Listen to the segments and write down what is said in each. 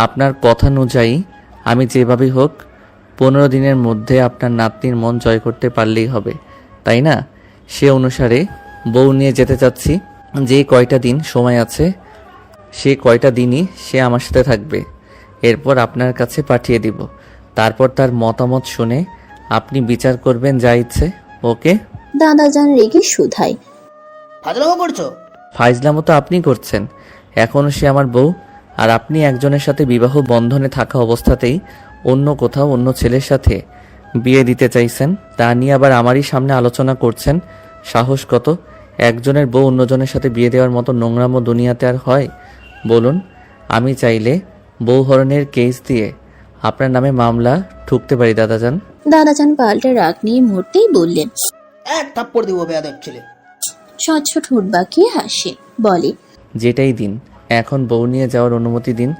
আপনার কথা অনুযায়ী আমি যেভাবেই হোক 15 দিনের মধ্যে আপনার নাতনির মন জয় করতে পারলেই হবে, তাই না? সে অনুসারে বউ নিয়ে যেতে চাচ্ছি। যে কয়টা দিন সময় আছে সে কয়টা দিনই সে আমার সাথে থাকবে। এরপর আপনার কাছে পাঠিয়ে দিব। তারপর তার মতামত শুনে আপনি বিচার করবেন যা ইচ্ছে। ওকে? দাদাজান রেগে শুধায়। ফাজলামো করছো? ফাইজলামো তো আপনি করছেন। এখনও সে আমার বউ, আর আপনি একজনের সাথে বিবাহ বন্ধনে থাকা অবস্থাতেই অন্য কোথাও অন্য ছেলের সাথে বিয়ে দিতে চাইছেন। তা নিয়ে আবার আমারই সামনে আলোচনা করছেন। সাহস কত? একজনের বউ অন্যজনের সাথে বিয়ে দেওয়ার মতো নোংরামো দুনিয়াতে আর হয়? বলুন। আমি চাইলে বউ হরণের কেস দিয়ে আপনার নামে মামলা ঠুকতে পারি দাদাজান। দাদাজান পাল্টা রাগ নিয়ে মুহূর্তেই বললেন। এক থাপ্পড় দিব বেয়াদব ছেলে। স্বচ্ছ ঠোঁট বাঁকিয়ে হাসে, বলে, যেটাই দিন, এখন বউ নিয়ে যাওয়ার অনুমতি দিন।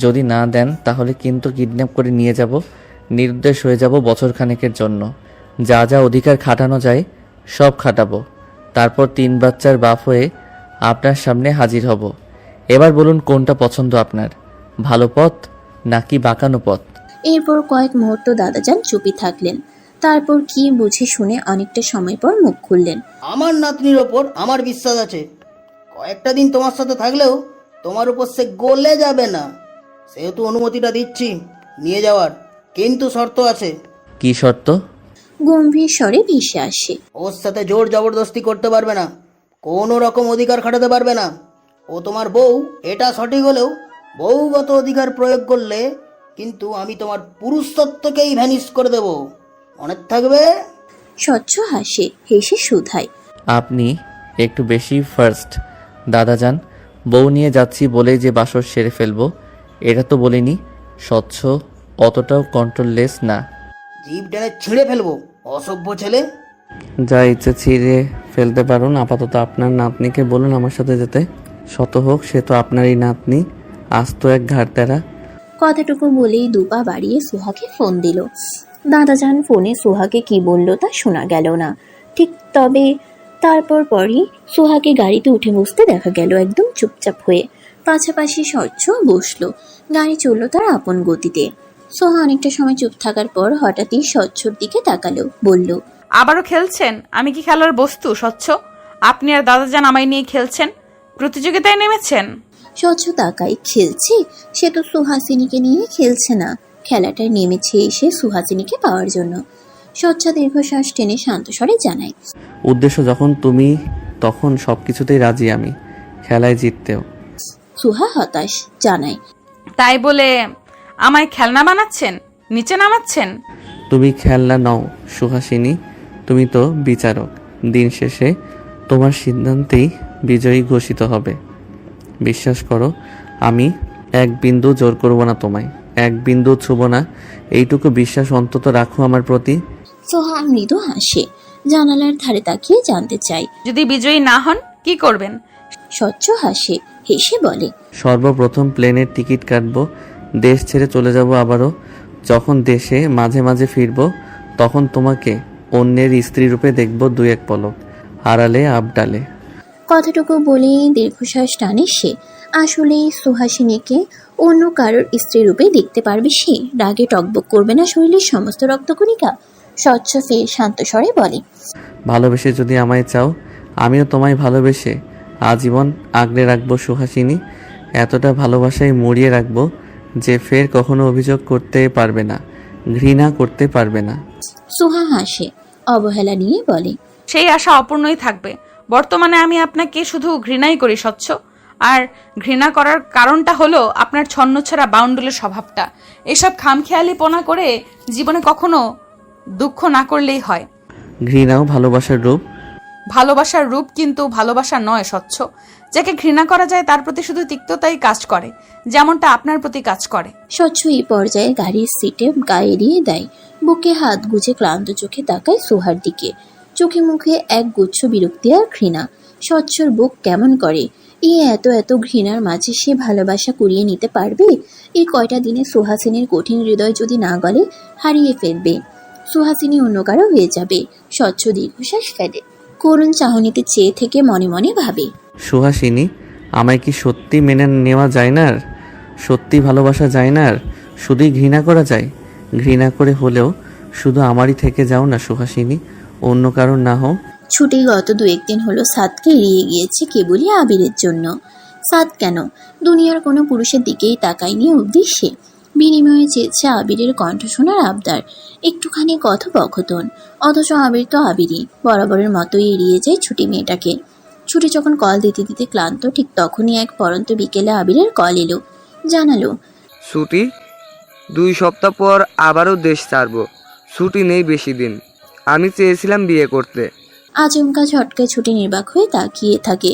যদি না দেন তাহলে কিন্তু কিডন্যাপ করে নিয়ে যাব, নিরুদ্দেশ হয়ে যাব বছরখানেকের জন্য। যা যা অধিকার খাটানো যায় সব খাটাবো। তারপর 3 বাচ্চার বাপ হয়ে আপনার সামনে হাজির হব। এবার বলুন কোনটা পছন্দ আপনার, ভালো পথ নাকি বাঁকানো পথ? এরপর কয়েক মুহূর্ত দাদাজান চুপি থাকলেন। তারপর কি বুঝে শুনে অনেকটা সময় পর মুখ খুললেন। আমার নাতনির ওপর আমার বিশ্বাস আছে। কয়েকটা দিন তোমার সাথে থাকলেও তোমার উপর সে গলে যাবে না। সেহেতু অনুমতিটা দিচ্ছি নিয়ে যাওয়ার, কিন্তু শর্ত আছে। কি শর্ত? গম্ভীর স্বরে ভেসে আসে। ওর সাথে জোর জবরদস্তি করতে পারবে না, কোনো রকম অধিকার খাটাতে পারবে না। ও তোমার বউ, এটা সঠিক হলেও বউগত অধিকার প্রয়োগ করলে কিন্তু আমি তোমার পুরুষত্বকেই ভ্যানিশ করে দেব, মনে থাকবে? স্বচ্ছ হাসে, হেসে শুধায়। আপনি একটু বেশি ফার্স্ট দাদাজান। বউ নিয়ে যাচ্ছি বলেই যে বাসর সেরে ফেলবো এটা তো বলিনি। স্বচ্ছ অতটাও কন্ট্রোললেস না। জিভ টেনে ছিঁড়ে ফেলবো, অসভ্য ছেলে। যা ইচ্ছে ছিঁড়ে ফেলতে পারুন। আপাতত আপনার নাতনিকে বলুন আমার সাথে যেতে। শত হোক সে তো আপনারই নাতনি, আজ তো এক ঘাড়তেরা। কথাটুকু বলেই দুপা বাড়িয়ে সুহাকে ফোন দিল। দাদাজান ফোনে সুহাকে কি বলল তা শোনা গেল না ঠিক, তবে পরই সুহাকে গাড়িতে উঠে বসতে দেখা গেল একদম চুপচাপ হয়ে। পাশাপাশি স্বচ্ছ বসলো। গাড়ি চলল তার আপন গতিতে। সোহা অনেকটা সময় চুপ থাকার পর হঠাৎই স্বচ্ছর দিকে তাকালো, বলল, আবারও খেলছেন? আমি কি খেলার বস্তু স্বচ্ছ? আপনি আর দাদাজান আমায় নিয়ে খেলছেন, প্রতিযোগিতায় নেমেছেন। স্বচ্ছ তাকাই, খেলছে? সে তো সুহাসিনীকে নিয়ে খেলছে না, খেলাটায় নেমেছে এসে সুহাসিনীকে পাওয়ার জন্য। স্বচ্ছ দীর্ঘশ্বাস টেনে শান্ত স্বরে জানায়, উদ্দেশ্য যখন তুমি তখন সবকিছুতেই রাজি আমি, খেলায় জিততেও। সুহা হতাশ, জানায়, তাই বলে আমায় খেলনা বানাচ্ছেন, নিচে নামাচ্ছেন? তুমি খেলনা নও সুহাসিনী, তুমি তো বিচারক। দিন শেষে তোমার সিদ্ধান্তেই বিজয়ী ঘোষিত হবে। বিশ্বাস করো, আমি এক বিন্দু জোর করব না তোমায়, এক বিন্দু ছুব না। এইটুকু বিশ্বাস অন্তত রাখো আমার প্রতি। সোহা মৃদু হাসে, জানালার ধারে তাকিয়ে জানতে চাই, যদি বিজয়ী না হন কি করবেন? স্বচ্ছ হাসে, হেসে বলে, সর্বপ্রথম প্লেনের টিকিট কাটবো, দেশ ছেড়ে চলে যাব আবারও। যখন দেশে মাঝে মাঝে ফিরবো তখন তোমাকে অন্যের স্ত্রী রূপে দেখবো 2-1 পলক, আড়ালে আবডালে। কথাটুকু বলে দীর্ঘশ্বাস টানে সে। আসলে সুহাসিনীকে অন্য কারোর স্ত্রী রূপে দেখতে পারবে সে? রাগে টকবক করবে না শরীরের সমস্ত রক্তকণিকা? স্বচ্ছ ফের শান্ত স্বরে বলে, ভালোবেসে যদি আমায় চাও, আমিও তোমায় ভালোবেসে আজীবন আগলে রাখবো সুহাসিনী। এতটা ভালোবাসায় মুড়িয়ে রাখবো যে ফের কখনো অভিযোগ করতে পারবে না, ঘৃণা করতে পারবে না। সুহা হাসে, অবহেলা নিয়ে বলে, সেই আশা অপূর্ণই থাকবে। বর্তমানে আমি আপনাকে শুধু ঘৃণাই করি স্বচ্ছ। আর ঘৃণা করার কারণটা হলো আপনার ছন্নছাড়া বাউন্ডুলের স্বভাবটা। এসব খামখেয়ালিপনা করে জীবনে কখনো দুঃখ না করলেই হয়। ঘৃণাও ভালোবাসার রূপ। ভালোবাসার রূপ কিন্তু ভালোবাসা নয় স্বচ্ছ। যাকে ঘৃণা করা যায় তার প্রতি শুধু তিক্ততাই কাজ করে, যেমনটা আপনার প্রতি কাজ করে। স্বচ্ছ এই পর্যায়ে গাড়ির সিটে গায়ে এড়িয়ে দেয়, বুকে হাত গুজে ক্লান্ত চোখে তাকায় সুহার দিকে। চোখে মুখে এক গুচ্ছ বিরক্তি আর ঘৃণা। স্বচ্ছর বুক কেমন করে। এই এত এত ঘৃণার মাঝে সে ভালোবাসা কুড়িয়ে নিতে পারবে? এই কয়টা দিনে সুহাসিনীর কঠিন হৃদয় যদি না গলে হারিয়ে ফেলবে। সুহাসিনী অন্য কারো হয়ে যাবে। স্বচ্ছ দীর্ঘশ্বাস ফেলে, করুণ চাহনিতে চেয়ে থেকে মনে মনে ভাবে, সুহাসিনী, আমায় কি সত্যি মেনে নেওয়া যায় না? সত্যি ভালোবাসা যায় না আর শুধুই ঘৃণা করা যায়? ঘৃণা করে হলেও শুধু আমারই থেকে যাও না সুহাসিনী, অন্য কারণ না হও। ছুটি গত 2-1 দিন হলো সাদকে এড়িয়ে গিয়েছে কেবলই আবিরের জন্য। সাদ কেন, দুনিয়ার কোনো পুরুষের দিকেই তাকায়নি অবধি সে। বিনিময়ে চেয়েছে আবিরের কণ্ঠ শোনার আবদার, একটুখানি কথোপকথন। অথচ আবির তো আবিরই, বরাবরের মতোই এড়িয়ে যায় ছুটি মেয়েটাকে। ছুটি যখন কল দিতে দিতে ক্লান্ত, ঠিক তখনই এক পরন্ত বিকেলে আবিরের কল এলো। জানালো, ছুটি 2 সপ্তাহ পর আবারও দেশ ছাড়ব। ছুটি নেই বেশি দিন। আমি চেয়েছিলাম বিয়ে করতে। আচমকা ঝটকায় ছুটি নির্বাক হয়ে তাকিয়ে থাকে।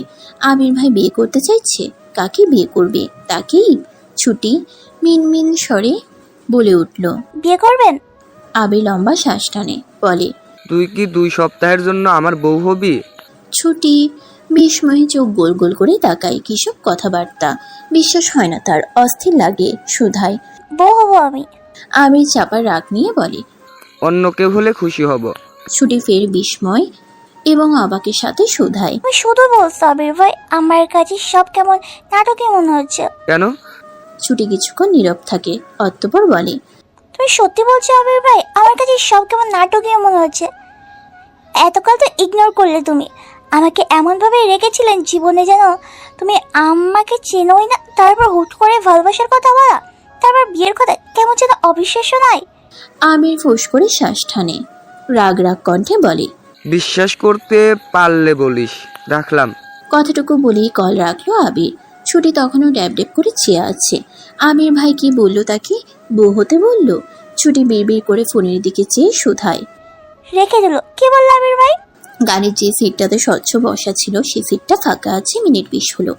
আবির ভাই বিয়ে করতে চাইছে? কাকে বিয়ে করবে? তাকেই? ছুটি মিনমিন স্বরে বলে উঠল, বিয়ে করবেন? আবির লম্বা শ্বাস টানে, বলে, তুই কি 2 সপ্তাহের জন্য আমার বউ হবি? ছুটি বিস্ময়ে চোখ গোল গোল করে তাকায়। কিসব কথাবার্তা, বিশ্বাস হয় না তার, অস্থির লাগে শুধায়। বউ হবো আমি। আবির চাপার রাগ নিয়ে বলে। অন্য কেউ হলে খুশি হব। ছুটি ফের বিস্ময় এবং অবাকের সাথে শুধায়, তুমি শুধু বলছো আবির ভাই, আমার কাছে সব কেমন নাটকে মনে হচ্ছে। কেন? ছুটি কিছুক্ষণ নীরব থাকে, অতঃপর বলে, তুমি সত্যি বলছো আবির ভাই, আমার কাছে সব কেমন নাটকীয় মনে হচ্ছে। এতকাল তো ইগনোর করলে তুমি আমাকে, এমনভাবে রেখেছিলেন জীবনে যেন তুমি আমাকে চেনোই না। তারপর হুট করে ভালোবাসার কথা বলা, তারপর বিয়ের কথা, কেমন যেন অবিশ্বাস্য নয়? আমির ফোঁস করে শ্বাস টানে, রাগ রাগ কণ্ঠে বলে, বিশ্বাস করতে পারলে বলিস। রাখলাম। কথাটুকু বলেই কল রাখলো আবির। ছুটি তখনও ড্যাব ড্যাব করে চেয়ে আছে। আমির ভাই কি বলল তাকে? বউ হতে বলল? ছুটি বিড়বিড় করে ফোনের দিকে চেয়ে শুধায়, রেখে দিল। কি বললো আবির ভাই? গাড়ির যে সিটটাতে স্বচ্ছ বসা ছিল সে সিটটা ফাঁকা আছে। মিনিট 20 হলো।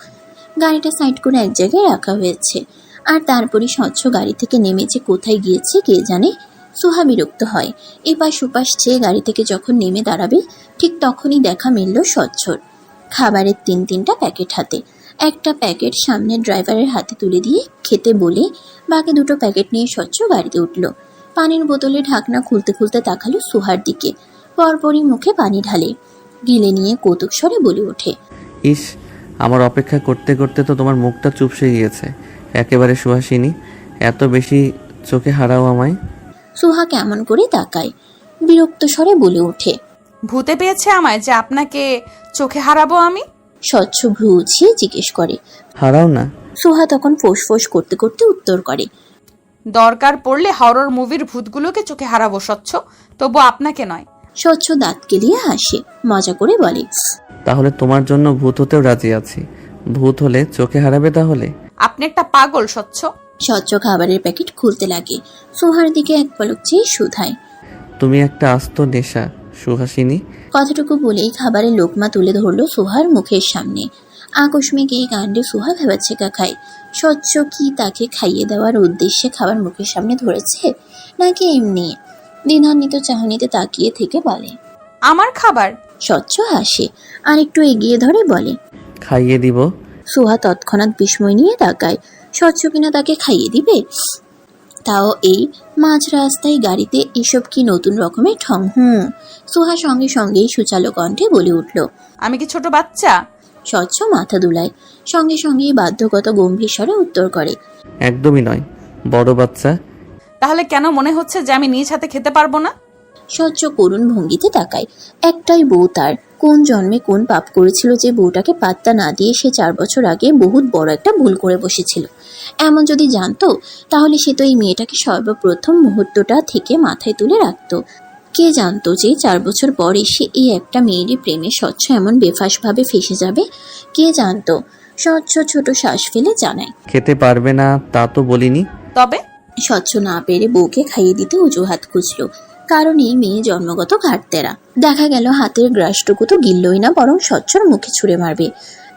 গাড়িটা সাইড করে এক জায়গায় রাখা হয়েছে। আর তারপরই স্বচ্ছ গাড়ি থেকে নেমেছে, কোথায় গিয়েছে কে জানে। সুহা বিরক্ত হয়। এপাশ ওপাশ চেয়ে গাড়ি থেকে যখন নেমে দাঁড়াবে, ঠিক তখনই দেখা মিলল স্বচ্ছর। খাবারের 3-3টা প্যাকেট হাতে। একটা প্যাকেট সামনে ড্রাইভারের হাতে তুলে দিয়ে খেতে বলে বাকি 2টো প্যাকেট নিয়ে স্বচ্ছ গাড়িতে উঠল। পানির বোতলে ঢাকনা খুলতে খুলতে তাকালো সুহার দিকে। পরপরই মুখে পানি ঢালে। গিলে নিয়ে কৌতুক স্বরে বলে ওঠে, ইস, আমার অপেক্ষা করতে করতে তো তোমার মুখটা চুপসে গিয়েছে একেবারে সুহাসিনী। এত বেশি চোখে হারাও আমায়? সুহা কেমন করে তাকায়, বিরক্ত স্বরে বলে ওঠে, ভূতে পেয়েছে আমায় যে আপনাকে চোখে হারাবো আমি? স্বচ্ছ ভ্রু উছিয়ে জিজ্ঞেস করে। হারাও না। সুহা তখন ফোঁস ফোঁস করতে করতে উত্তর করে, দরকার পড়লে হরর মুভির ভূতগুলোকে চোখে হারাবো স্বচ্ছ, তবু আপনাকে নয়। স্বচ্ছ দাঁত কেলিয়ে হাসে, মজা করে বলে, তাহলে তোমার জন্য ভূত হতেও রাজি আছি। ভূত হলে চোখে হারাবে তাহলে? আপনি একটা পাগল স্বচ্ছ। স্বচ্ছ খাবারের প্যাকেট খুলতে লাগে। সুহার দিকে এক পলক চেয়ে শুধায়, তুমি একটা আস্ত নেশা সুহাসিনী। কথাটুকু বলেই খাবারের লোকমা তুলে ধরলো সুহার মুখের সামনে। আকস্মিক এই কাণ্ডে সুহা ভেবাচ্ছেকা খায়। স্বচ্ছ কি তাকে খাইয়ে দেওয়ার উদ্দেশ্যে খাবার মুখের সামনে ধরেছে, নাকি এমনি? দ্বিধান্বিত চাহনিতে তাকিয়ে থেকে বলে, আমার খাবার? স্বচ্ছ হাসে, আর একটু এগিয়ে ধরে বলে, খাইয়ে দিব। সুহা তৎক্ষণাৎ বিস্ময় নিয়ে তাকায়। স্বচ্ছ কিনা তাকে খাইয়ে দিবে? তাও এই মাঝ রাস্তায় গাড়িতে? এসব কি নতুন রকমের ঠং? সুহা সঙ্গে সঙ্গেই সুচালো কণ্ঠে বলে উঠল, আমি কি ছোট বাচ্চা? স্বচ্ছ মাথা দুলায়, সঙ্গে সঙ্গেই বাধ্যগত গম্ভীর স্বরে উত্তর করে, একদমই নয়, বড় বাচ্চা। তাহলে কেন মনে হচ্ছে যে আমি নিজ হাতে খেতে পারবো না? স্বচ্ছ করুণ ভঙ্গিতে তাকায়। একটাই বউ তার, কোন জন্মে কোন পাপ করেছিল যে বউটাকে পাত্তা না দিয়ে সে 4 বছর আগে বহুত বড় একটা ভুল করে বসেছিল। এমন যদি জানতো তাহলে সে তো এই মেয়েটাকে সর্বপ্রথম মুহূর্তটা থেকে মাথায় তুলে রাখতো। কে জানতো যে 4 বছর পর এসে এই একটা মেয়েরই প্রেমে স্বচ্ছ এমন বেফাসভাবে ফেসে যাবে? কে জানতো? স্বচ্ছ ছোট শ্বাস ফেলে জানায়, খেতে পারবে না তা তো বলিনি। তবে স্বচ্ছ না পেরে বউকে খাইয়ে দিতে অজুহাত খুঁজল, কারণ এই মেয়ে জন্মগত ঘাটতেরা। দেখা গেল হাতের গ্রাসটুকু তো গিললই না, বরং স্বচ্ছর মুখে ছুঁড়ে মারবে।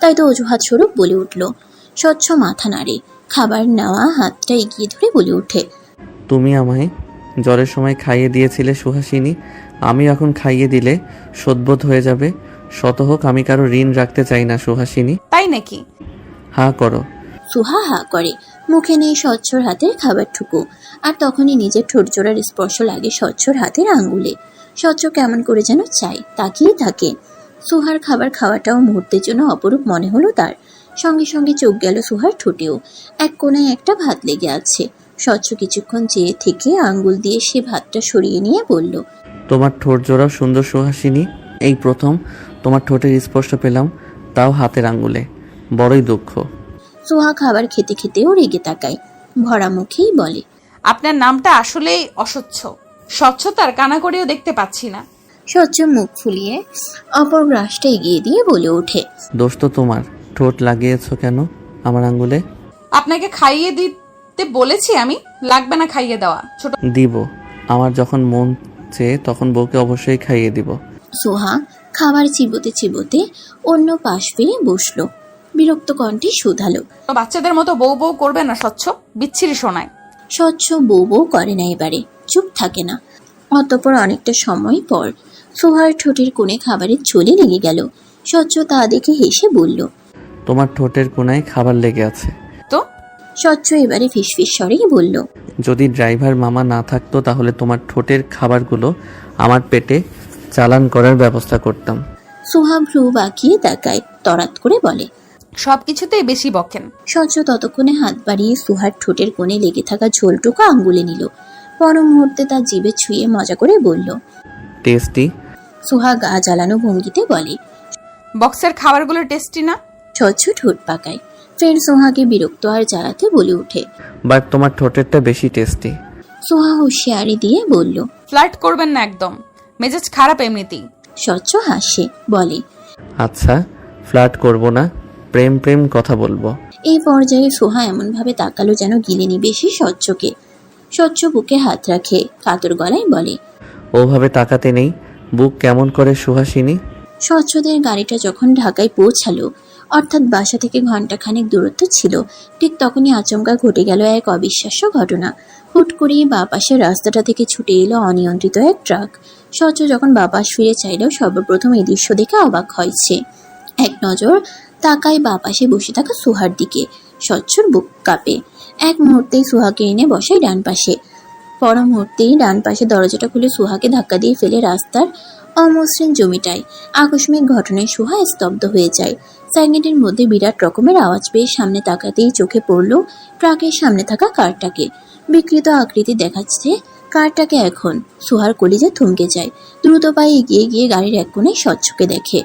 তাই তো অজুহাত স্বরূপ বলে উঠল। স্বচ্ছ মাথা নাড়ে, খাবার নেওয়া হাতটা এগিয়ে ধরে বলে ওঠে, তুমি আমায় জ্বরের সময় খাইয়ে দিয়েছিলে সুহাসিনী, আমি এখন খাইয়ে দিলে শোধবোধ হয়ে যাবে। শত হোক আমি কারো ঋণ রাখতে চাই না সুহাসিনী। তাই নাকি? হা করো। সুহা হা করে, মুখে নেই স্বচ্ছর হাতের খাবার ঠুকু। আর তখনই নিজের ঠোঁটজোড়ার স্পর্শ লাগে স্বচ্ছর হাতের আঙ্গুলে। স্বচ্ছ কেমন করে যেন চায়, তাকিয়ে থাকে। সুহার খাবার খাওয়াটাও মুহূর্তের জন্য অপরূপ মনে হলো তার। সঙ্গে সঙ্গে চোখ গেল সুহার ঠোঁটেও। এক কোণায় একটা ভাত লেগে আছে। স্বচ্ছ কিছুক্ষণ চেয়ে থেকে আঙ্গুল দিয়ে সে ভাতটা সরিয়ে নিয়ে বলল, তোমার ঠোঁট জোড়াও সুন্দর সুহাসিনী। এই প্রথম তোমার ঠোঁটের স্পর্শ পেলাম, তাও হাতের আঙ্গুলে। বড়ই দুঃখ। সুহা খাবার খেতে খেতেও রেগে তাকায়। ভরা মুখেই বলে, আপনার নামটা আসলেই অস্বচ্ছ। স্বচ্ছতার কানাকড়িও দেখতে পাচ্ছি না। স্বচ্ছ মুখ ফুলিয়ে অপর গ্রাসটা এগিয়ে দিয়ে বলে ওঠে, দোষ তো তোমার। ঠোঁট লাগিয়েছো কেন আমার আঙ্গুলে? আপনাকে খাইয়ে দিতে বলেছি আমি, লাগবে না খাইয়ে দেওয়া। ছোট দিব। আমার যখন মন চেয়ে তখন বউকে অবশ্যই খাইয়ে দিব। সোহা খাবার চিবোতে চিবোতে অন্য পাশ ফিরে বসলো। বিরক্ত কণ্ঠে শুধালো, বাচ্চাদের মতো বউ বউ করবে না স্বচ্ছ, বিচ্ছিরি শোনায়। স্বচ্ছ বউ বউ করে না, এবারে চুপ থাকে না। অতঃপর অনেকটা সময় পর সোহার ঠোঁটের কোণে খাবারের ঝোলে লেগে গেল। স্বচ্ছ তা দেখে হেসে বলল, তোমার ঠোঁটের কোণায় খাবার লেগে আছে। তো স্বচ্ছ এবারে ফিসফিস স্বরেই বলল, যদি ড্রাইভার মামা না থাকতো তাহলে তোমার ঠোঁটের খাবারগুলো আমার পেটে চালান করার ব্যবস্থা করতাম। সোহা ভ্রু বাঁকিয়ে তাকায়, তরাত করে বলে। সবকিছুতেই বেশি বকেন। স্বচ্ছ ততক্ষণে হাত বাড়িয়ে সুহার ঠোঁটের কোণে লেগে থাকা ঝোলটুকু আঙ্গুলে নিল। পর মুহূর্তে তার জিভে ছুঁয়ে মজা করে বলল। টেস্টি। সুহা গা জ্বালানো ভঙ্গিতে বলে। বক্সের খাবারগুলো টেস্টি না? স্বচ্ছ ঠোঁট পাকায়। ফের সোহাকে বিরক্ত আর জ্বালাতে বলে ওঠে, বাট তোমার ঠোঁটেরটা বেশি টেস্টি। সোহা হুঁশিয়ারি দিয়ে বলল, ফ্লার্ট করবেন না একদম, মেজাজ খারাপ এমনিতেই। স্বচ্ছ হাসে বলে, আচ্ছা, ফ্লার্ট করব না, প্রেম প্রেম কথা বলবো। এই পর্যায়ে সোহা এমনভাবে তাকালো যেন গিলে নিবে সে স্বচ্ছকে। স্বচ্ছ বুকে হাত রাখে কাতর গলায় বলে, ওভাবে তাকাতে নেই, বুক কেমন করে সুহাসিনী। স্বচ্ছদের গাড়িটা যখন ঢাকায় পৌঁছালো, অর্থাৎ বাসা থেকে ঘন্টাখানেক দূরত্ব ছিল, ঠিক তখনই আচমকা ঘটে গেল এক অবিশ্বাস্য ঘটনা। হুট করেই বাঁ পাশের রাস্তাটা থেকে ছুটে এলো অনিয়ন্ত্রিত এক ট্রাক। স্বচ্ছ যখন বাঁ পাশ ফিরে চাইলেও সর্বপ্রথম এই দৃশ্য দেখে অবাক হয়েছে। এক নজর তাকায় বাঁ পাশে বসে থাকা সুহার দিকে। স্বচ্ছর বুক কাঁপে। এক মুহূর্তেই সুহাকে এনে বসায় ডান পাশে। পর মুহূর্তেই ডান পাশে দরজাটা খুলে সুহাকে ধাক্কা দিয়ে ফেলে রাস্তার অমসৃণ জমিটায়। আকস্মিক ঘটনায় সুহা স্তব্ধ হয়ে যায়। সাইনেটের মধ্যে বিরাট রকমের আওয়াজ পেয়ে সামনে তাকাতেই চোখে পড়ল ট্রাকের সামনে থাকা কারটাকে। বিকৃত আকৃতি দেখাচ্ছে কারটাকে এখন। সুহার কলিজা থমকে যায়। দ্রুত পায়ে এগিয়ে গিয়ে গাড়ির এক কোণে স্বচ্ছকে দেখে।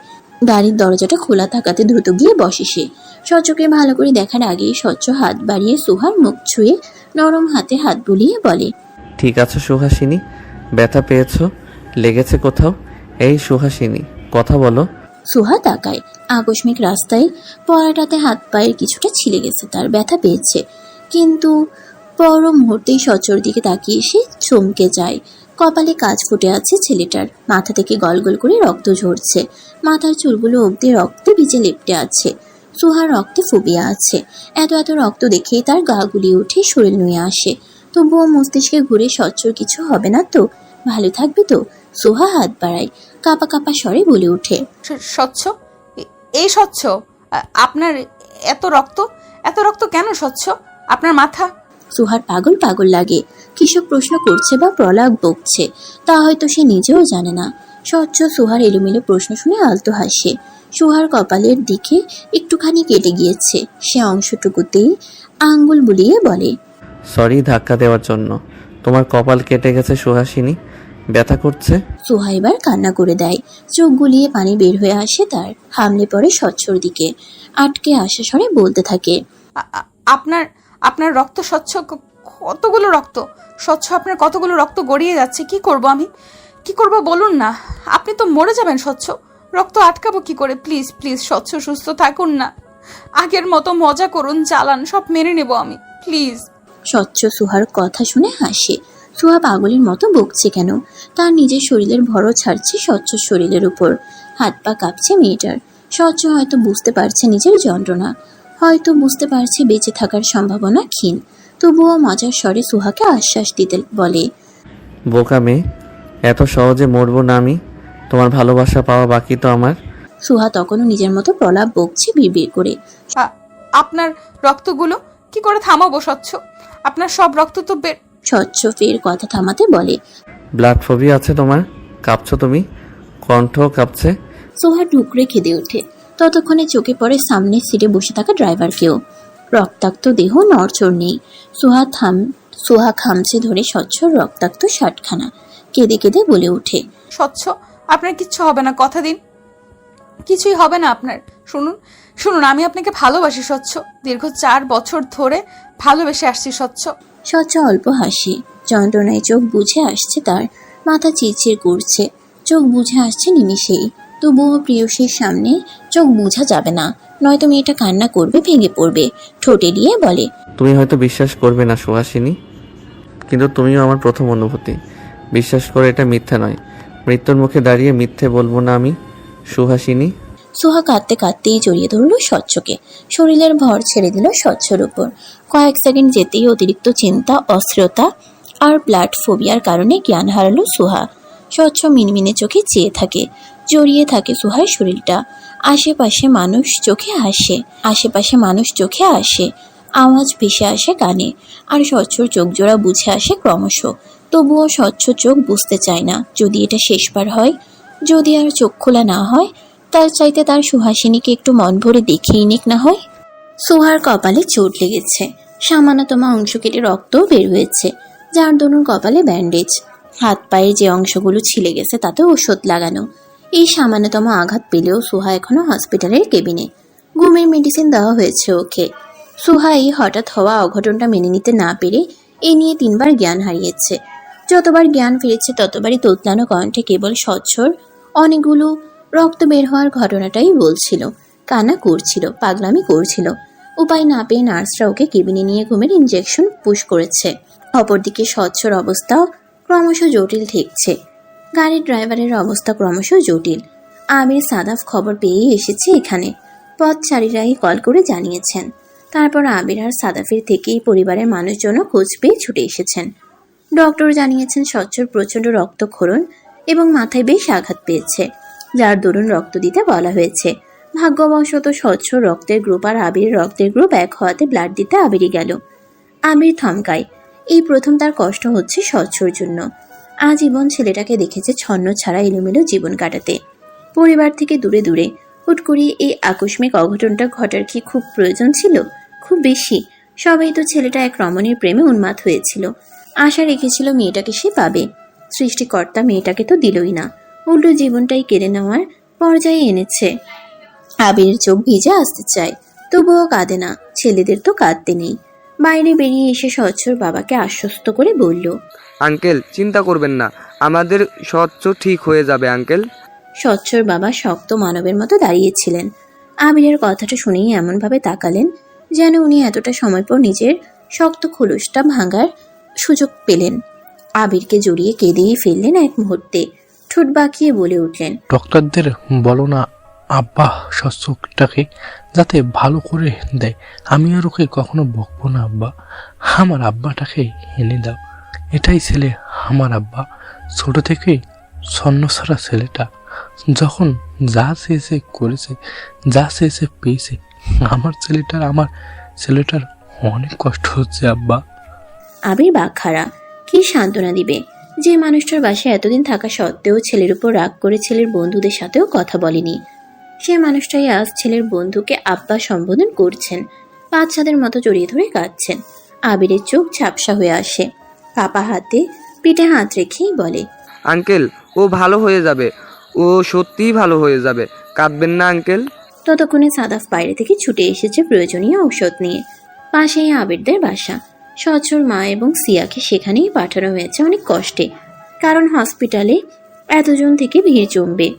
গাড়ির দরজাটা খোলা থাকাতে দ্রুত গিয়ে বসে সে। স্বচ্ছকে ভালো করে দেখার আগেই স্বচ্ছ হাত বাড়িয়ে সুহার মুখ ছুঁয়ে নরম হাতে হাত বুলিয়ে বলে, ঠিক আছে সুহাসিনী, ব্যথা পেয়েছো? লেগেছে কোথাও? এই সুহাসিনী, কথা বলো। সুহা তাকায়। আকস্মিক রাস্তায় পড়াটাতে হাত পায়ের কিছুটা ছিলে গেছে, তার ব্যথা পেয়েছে। কিন্তু পর মুহূর্তেই স্বচ্ছর দিকে তাকিয়ে সে চমকে যায়। কপালে কাজ ফুটে আছে ছেলেটার। মাথা থেকে গল গল করে রক্ত ঝরছে। মাথার চুলগুলো অবধি রক্তে ভিজে লেপ্টে আছে। সুহার রক্তে ফুবিয়ে আছে। এত এত রক্ত দেখেই তার গা গুলিয়ে উঠে শরীর নুয়ে আসে। তবুও মস্তিষ্কে ঘুরে স্বচ্ছর কিছু হবে না তো, ভালো থাকবে তো। সুহা হাত বাড়ায়, কাপা কাপা স্বরে বলে ওঠে, স্বচ্ছ, এই স্বচ্ছ, আপনার এত রক্ত? এত রক্ত কেন স্বচ্ছ? আপনার মাথা? সুহার পাগল পাগল লাগে। কিসব প্রশ্ন করছে বা প্রলাপ বকছে তা হয়তো সে নিজেও জানে না। স্বচ্ছ সুহার এলোমেলো প্রশ্ন শুনে আলতো হাসে। সুহার কপালের দিকে একটুখানি কেটে গিয়েছে। সে অংশটুকুতেই আঙ্গুল বুলিয়ে বলে, সরি ধাক্কা দেওয়ার জন্য। তোমার কপাল কেটে গেছে সুহাসিনী, ব্যথা করছে। সুহা এবার কান্না করে দেয়। চোখ গুলিয়ে পানি বের হয়ে আসে তার। হামলে পড়ে স্বচ্ছর দিকে। আটকে আসা স্বরে বলতে থাকে, আপনার আপনার রক্ত স্বচ্ছ, কতগুলো রক্ত স্বচ্ছ, আপনার কতগুলো রক্ত গড়িয়ে যাচ্ছে। কি করব আমি, কি করব বলুন না। আপনি তো মরে যাবেন স্বচ্ছ, রক্ত আটকাবো কি করে? প্লিজ প্লিজ স্বচ্ছ, সুস্থ থাকুন না, আগের মতো মজা করুন, চালান, সব মেনে নেব আমি, প্লিজ। স্বচ্ছ সুহার কথা শুনে হাসে। সুহা পাগলের মতো বকছে কেন? তার নিজের শরীরের ভরও ছাড়ছে স্বচ্ছ শরীরের উপর। হাত পা কাঁপছে মেয়েটার। স্বচ্ছ হয়তো বুঝতে পারছে নিজের যন্ত্রণা, হয়তো বুঝতে পারছে বেঁচে থাকার সম্ভাবনা ক্ষীণ। তবুও মজার স্বরে সুহাকে আশ্বাস দিতে বলে, বোকা মেয়ে, এত সহজে মরবো না আমি। তোমার ভালোবাসা পাওয়া বাকি তো আমার। সুহা তখনও নিজের মতো প্রলাপ বকছে বিড়বিড় করে। আপনার রক্তগুলো কি করে থামাবো স্বচ্ছ? আপনার সব রক্ত তো বের। স্বচ্ছ ফের কথা থামাতে বলে, ব্লাড ফোবিয়া আছে তোমার? কাঁপছো তুমি, কণ্ঠ কাঁপছে। সুহা টুকরে কেঁদে ওঠে। ততক্ষণে চোখে পড়ে সামনের সিটে বসে থাকা ড্রাইভারকেও। রক্তাক্ত দেহ, নড়চড় নেই। সোহা খামচে ধরে স্বচ্ছ রক্তাক্ত শার্টখানা। কেঁদে কেঁদে বলে ওঠে, স্বচ্ছ, আপনার কিচ্ছু হবে না, কথা দিন। কিছুই হবে না আপনার। শুনুন শুনুন, আমি আপনাকে ভালোবাসি স্বচ্ছ। দীর্ঘ 4 বছর ধরে ভালোবেসে আসছি স্বচ্ছ। স্বচ্ছ অল্প হাসি। যন্ত্রণায় চোখ বুঝে আসছে তার, মাথা চিরচির করছে। চোখ বুঝে আসছে নিমিষেই। তবুও প্রিয়সীর সামনে চোখ বুঝা যাবে না, নয়তো মেয়েটা কান্না করবে, ভেঙে পড়বে। ঠোঁট এলিয়ে বলে, তুমি হয়তো বিশ্বাস করবে না সুহাসিনী, কিন্তু তুমিও আমার প্রথম অনুভূতি। বিশ্বাস করে, এটা মিথ্যা নয়। মৃত্যুর মুখে দাঁড়িয়ে মিথ্যে বলবো না আমি সুহাসিনী। সোহা কাঁদতে কাঁদতেই জড়িয়ে ধরল স্বচ্ছকে। শরীরের ভর ছেড়ে দিল স্বচ্ছর উপর। কয়েক সেকেন্ড যেতেই অতিরিক্ত চিন্তা, অস্থিরতা আর ব্লাড ফোবিয়ার কারণে জ্ঞান হারালো সোহা। স্বচ্ছ মিনমিনে চোখে চেয়ে থাকে, জড়িয়ে থাকে সোহার শরীরটা। আশেপাশে মানুষ চোখে আসে, আওয়াজ ভেসে আসে কানে, আর স্বচ্ছর চোখ জোড়া বুঝে আসে ক্রমশ। তবুও স্বচ্ছ চোখ বুঝতে চায় না, যদি এটা শেষবার হয়, যদি আর চোখ খোলা না হয়, তার চাইতে তার সুহাসিনীকে একটু মন ভরে দেখেই নিক না হয়। সোহার কপালে চোট লেগেছে, সামান্যতম অংশ কেটে রক্তও বের হয়েছে, যার দরুন কপালে ব্যান্ডেজ। হাত পায়ের যে অংশগুলো ছিলে গেছে তাতে ওষুধ লাগানো। এই সামান্যতম আঘাত পেলেও সোহা এখনো হসপিটালের কেবিনে। ঘুমের মেডিসিন দেওয়া হয়েছে ওকে। সোহা এই হঠাৎ হওয়া অঘটনটা মেনে নিতে না পেরে এ নিয়ে 3 বার জ্ঞান হারিয়েছে। যতবার জ্ঞান ফিরেছে ততবারই তোতলানো কণ্ঠে কেবল স্বচ্ছর অনেকগুলো রক্ত বের হওয়ার ঘটনাটাই বলছিল। কান্না করছিল, পাগলামি করছিল। উপায় না পেয়ে নার্সরা ওকে কেবিনে নিয়ে ঘুমের ইনজেকশন পুশ করেছে। অপরদিকে স্বচ্ছর অবস্থা ক্রমশ জটিল ঠেকছে। গাড়ির ড্রাইভারের অবস্থা ক্রমশ জটিল। আমির সাদাফ খবর পেয়েই এসেছে এখানে। পথচারীরাই কল করে জানিয়েছেন। তারপর আবির আর সাদাফের থেকেই পরিবারের মানুষজন খোঁজ পেয়ে ছুটে এসেছেন। ডক্টর জানিয়েছেন স্বচ্ছর প্রচণ্ড রক্তক্ষরণ এবং মাথায় বেশ আঘাত পেয়েছে, যার দরুন রক্ত দিতে বলা হয়েছে। ভাগ্যবশত স্বচ্ছ রক্তের গ্রুপ আর আবিরের রক্তের গ্রুপ এক হওয়াতে ব্লাড দিতে আবিরই গেল। আবির থমকায়। এই প্রথম তার কষ্ট হচ্ছে স্বচ্ছর জন্য। আজীবন ছেলেটাকে দেখেছে ছন্ন ছাড়া এলোমেলো জীবন কাটাতে, পরিবার থেকে দূরে দূরে। হুট করিয়ে এই আকস্মিক অঘটনটা ঘটার কি খুব প্রয়োজন ছিল? খুব বেশি। সবাই তো ছেলেটা এক রমণীর প্রেমে উন্মাদ হয়েছিল, আশা রেখেছিল মেয়েটাকে সে পাবে। সৃষ্টিকর্তা মেয়েটাকে তো দিলই না, উল্টো জীবনটাই কেড়ে নেওয়ার পর্যায়ে এনেছে। আবিরের চোখ ভিজে আসতে চায়, তবুও কাঁদে না। ছেলেদের তো কাঁদতে নেই। বাইরে বেরিয়ে এসে স্বচ্ছর বাবাকে আশ্বস্ত করে বলল, আঙ্কেল চিন্তা করবেন না, আমাদের স্বচ্ছ ঠিক হয়ে যাবে আঙ্কেল। স্বচ্ছর বাবা শক্ত মানবের মতো দাঁড়িয়েছিলেন। আবিরের কথাটা শুনেই এমনভাবে তাকালেন যেন উনি এতটা সময় পর নিজের শক্ত খোলসটা ভাঙার সুযোগ পেলেন। আবিরকে জড়িয়ে কেঁদেই ফেললেন এক মুহূর্তে। ঠোঁট বাঁকিয়ে বলে উঠলেন, ডক্টরদের বলো না আব্বা স্বচ্ছটাকে যাতে ভালো করে দেয়। আমি আর ওকে কখনো বকবো না আব্বা। আমার আব্বাটাকে এনে দাও। এটাই ছেলে আমার আব্বা। ছোট থেকেই ছন্নছাড়া ছেলেটা, যখন যা চেয়েছে করেছে, যা চেয়েছে পেয়েছে। আমার ছেলেটার অনেক কষ্ট হচ্ছে আব্বা। আবির বাকখারা। কি সান্ত্বনা দিবে? যে মানুষটার বাসায় এতদিন থাকা সত্ত্বেও ছেলের উপর রাগ করে ছেলের বন্ধুদের সাথেও কথা বলেনি, সে মানুষটাই আজ ছেলের বন্ধুকে আব্বা সম্বোধন করছেন। বাচ্চাদের মতো জড়িয়ে ধরে কাঁদছেন। আবিরের চোখ ঝাপসা হয়ে আসে। কাপা হাতে পিঠে হাত রেখেই বলে, আঙ্কেল ও ভালো হয়ে যাবে, ও সত্যিই ভালো হয়ে যাবে, কাঁদবেন না আঙ্কেল। ততক্ষণে সাদাফ বাইরে থেকে ছুটে এসেছে প্রয়োজনীয় ঔষধ নিয়ে। পাশেই আবিরদের বাসা। স্বচ্ছর মা এবং সিয়াকে সেখানেই পাঠানো হয়েছে অনেক কষ্টে, কারণ হসপিটালে এতজন থেকে ভিড় জমবে।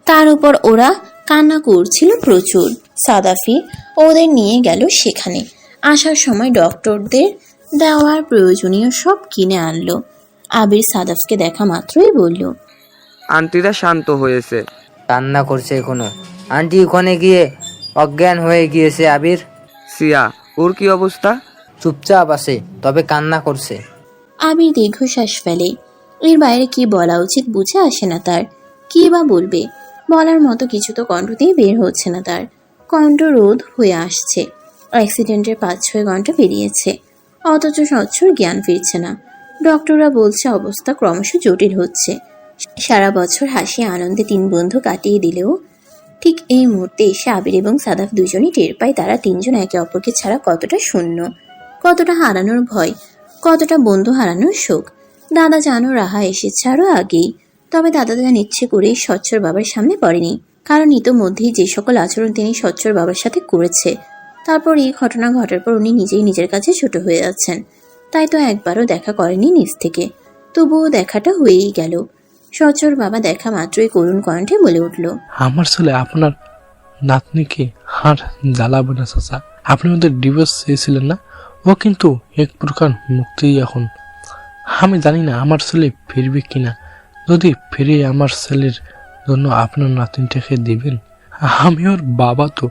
তার উপর ওরা কান্না করছিল প্রচুর। সাদাফি ওদের নিয়ে গেল সেখানে। আসার সময় ডক্টরদের দেওয়ার প্রয়োজনীয় সব কিনে আনলো। আবির সাদাফকে দেখা মাত্রই বলল, আন্টিরা শান্ত হয়েছে। কান্না করছে এখনো। আন্টি ওখানে গিয়ে অজ্ঞান হয়ে গিয়েছে। আবির, সিয়া ওর কি অবস্থা? চুপচাপ আছে, তবে কান্না করছে। আবির দীর্ঘশ্বাস ফেলে। এর বাইরে কি বলা উচিত বুঝে আসে না তার। কি বা বলবে? বলার মতো কিছু তো কণ্ঠ দিয়ে বের হচ্ছে না তার। কণ্ঠ রোধ হয়ে আসছে। অ্যাক্সিডেন্টের 5-6 ঘন্টা পেরিয়েছে, অথচ স্বচ্ছর জ্ঞান ফিরছে না। ডক্টররা বলছে অবস্থা ক্রমশ জটিল হচ্ছে। সারা বছর হাসি আনন্দে 3 বন্ধু কাটিয়ে দিলেও ঠিক এই মুহূর্তে এসে আবির এবং সাদাফ দুজনই টের পায় তারা তিনজন একে অপরকে ছাড়া কতটা শূন্য, কতটা হারানোর ভয়, কতটা বন্ধু হারানোর শোক। দাদা জানো রাহা এসেছে আরো আগেই, তবে দাদা যান ইচ্ছে করেই স্বচ্ছর বাবার সামনে পড়েনি, কারণ ইতোমধ্যেই যে সকল আচরণ তিনি স্বচ্ছর বাবার সাথে করেছে, তারপর এই ঘটনা ঘটার পর উনি নিজেই নিজের কাছে ছোট হয়ে যাচ্ছেন। তাই তো একবারও দেখা করেনি নিজ থেকে, তবুও দেখাটা হয়েই গেল। স্বচ্ছর বাবা দেখা মাত্রই করুণ কণ্ঠে বলে উঠল, আমার ছেলে আপনার নাতনিকে আর জ্বালাবে না চাচা। আপনি ওদের ডিভোর্স চেয়েছিলেন না, ও কিন্তু এক প্রকার মুক্তি এখন। আমি জানি না আমার ছেলে ফিরবে কিনা, যদি ফিরে আমার ছেলের জন্য আপনার নাতনিটাকে দিবেন। আমি ওর বাবা, তো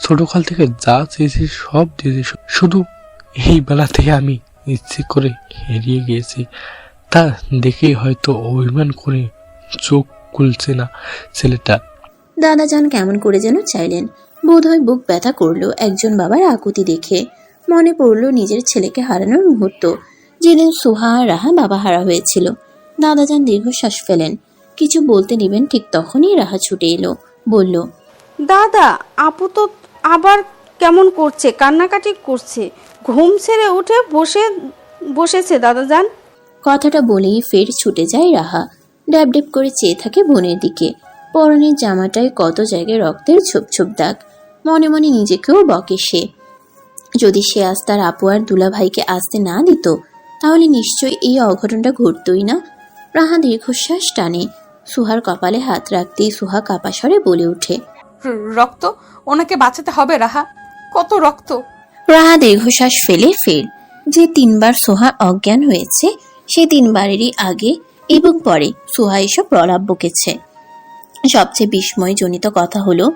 ছোটকাল থেকে যা চেয়েছি সব দিয়েছি, শুধু এই বেলাতে আমি ইচ্ছে করে এড়িয়ে গিয়েছি। তা দেখেই হয়তো অভিমান করে চোখ খুলছে না ছেলেটা। দাদা যান কেমন করে যেন চাইলেন, বোধহয় বুক ব্যথা করলো একজন বাবার আকুতি দেখে। মনে পড়ল নিজের ছেলেকে হারানোর মুহূর্ত, যেদিন সুহা আর রাহা বাবা হারা হয়েছিল। দাদা যান দীর্ঘশ্বাস ফেলেন, কিছু বলতে নিবেন ঠিক তখনই রাহা ছুটে এলো, বলল, দাদা, আপু তো আবার কেমন করছে, কান্নাকাটি করছে, ঘুম ছেড়ে উঠে বসেছে দাদা যান। কথাটা বলেই ফের ছুটে যায় রাহা। ড্যাব ড্যাব করে চেয়ে থাকে বোনের দিকে। পরনের জামাটায় কত জায়গায় রক্তের ছোপ ছোপ দাগ। মনে মনে নিজেকেও বকে সে। যদি সে আজ তার আপু আর দুলা ভাইকে আসতে না দিত, তাহলে নিশ্চয়ই এই অঘটনটা ঘটতই না। রাহা দীর্ঘশ্বাস টানে। সুহার কপালে হাত রাখতেই সুহা কাপা স্বরে বলে ওঠে, রক্ত, ওনাকে বাঁচাতে হবে রাহা, কত রক্ত। রাহা দীর্ঘশ্বাস ফেলে ফের। যে 3 বার সোহা অজ্ঞান হয়েছে, সে 3 বারেরই আগে এবং পরে সোহা এসব প্রলাপ বকেছে। সবচেয়ে বিস্ময়জনিত কথা হলো,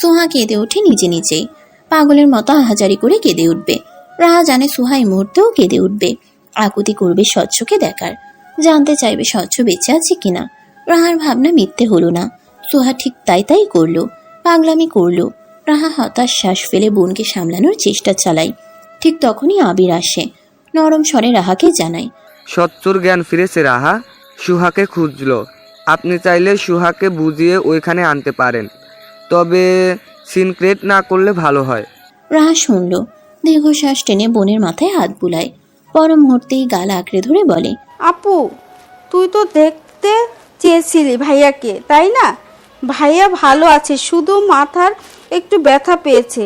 সোহা কেঁদে ওঠে নিজে নিজেই, পাগলের মতো আহাজারি করে কেঁদে উঠবে। রাহা জানে সোহা এই মুহূর্তেও কেঁদে উঠবে, আকুতি করবে স্বচ্ছকে দেখার, জানতে চাইবে স্বচ্ছ বেঁচে আছে কিনা। রাহার ভাবনা মিথ্যে হলো না, সোহা ঠিক তাই তাই করলো, পাগলামি করলো। রাহা হতাশ শ্বাস ফেলে বোনকে সামলানোর চেষ্টা চালায়। ঠিক তখনই আবির আসে, নরম স্বরে রাহাকে জানায়, সচ্চুর জ্ঞান ফিরেছে রাহা, সুহাকে খুঁজলো। আপনি চাইলে সুহাকে বুঝিয়ে ওইখানে আনতে পারেন, তবে সিনক্রেট না করলে ভালো হয়। রাহা শুনল, দীর্ঘশ্বাস টেনে বোনের মাথায় হাত বুলায়, পর মুহূর্তেই গাল আঁকড়ে ধরে বলে, আপু, তুই তো দেখতে চেয়েছিলি ভাইয়াকে, তাই না? ভাইয়া ভালো আছে, শুধু মাথার একটু ব্যথা পেয়েছে।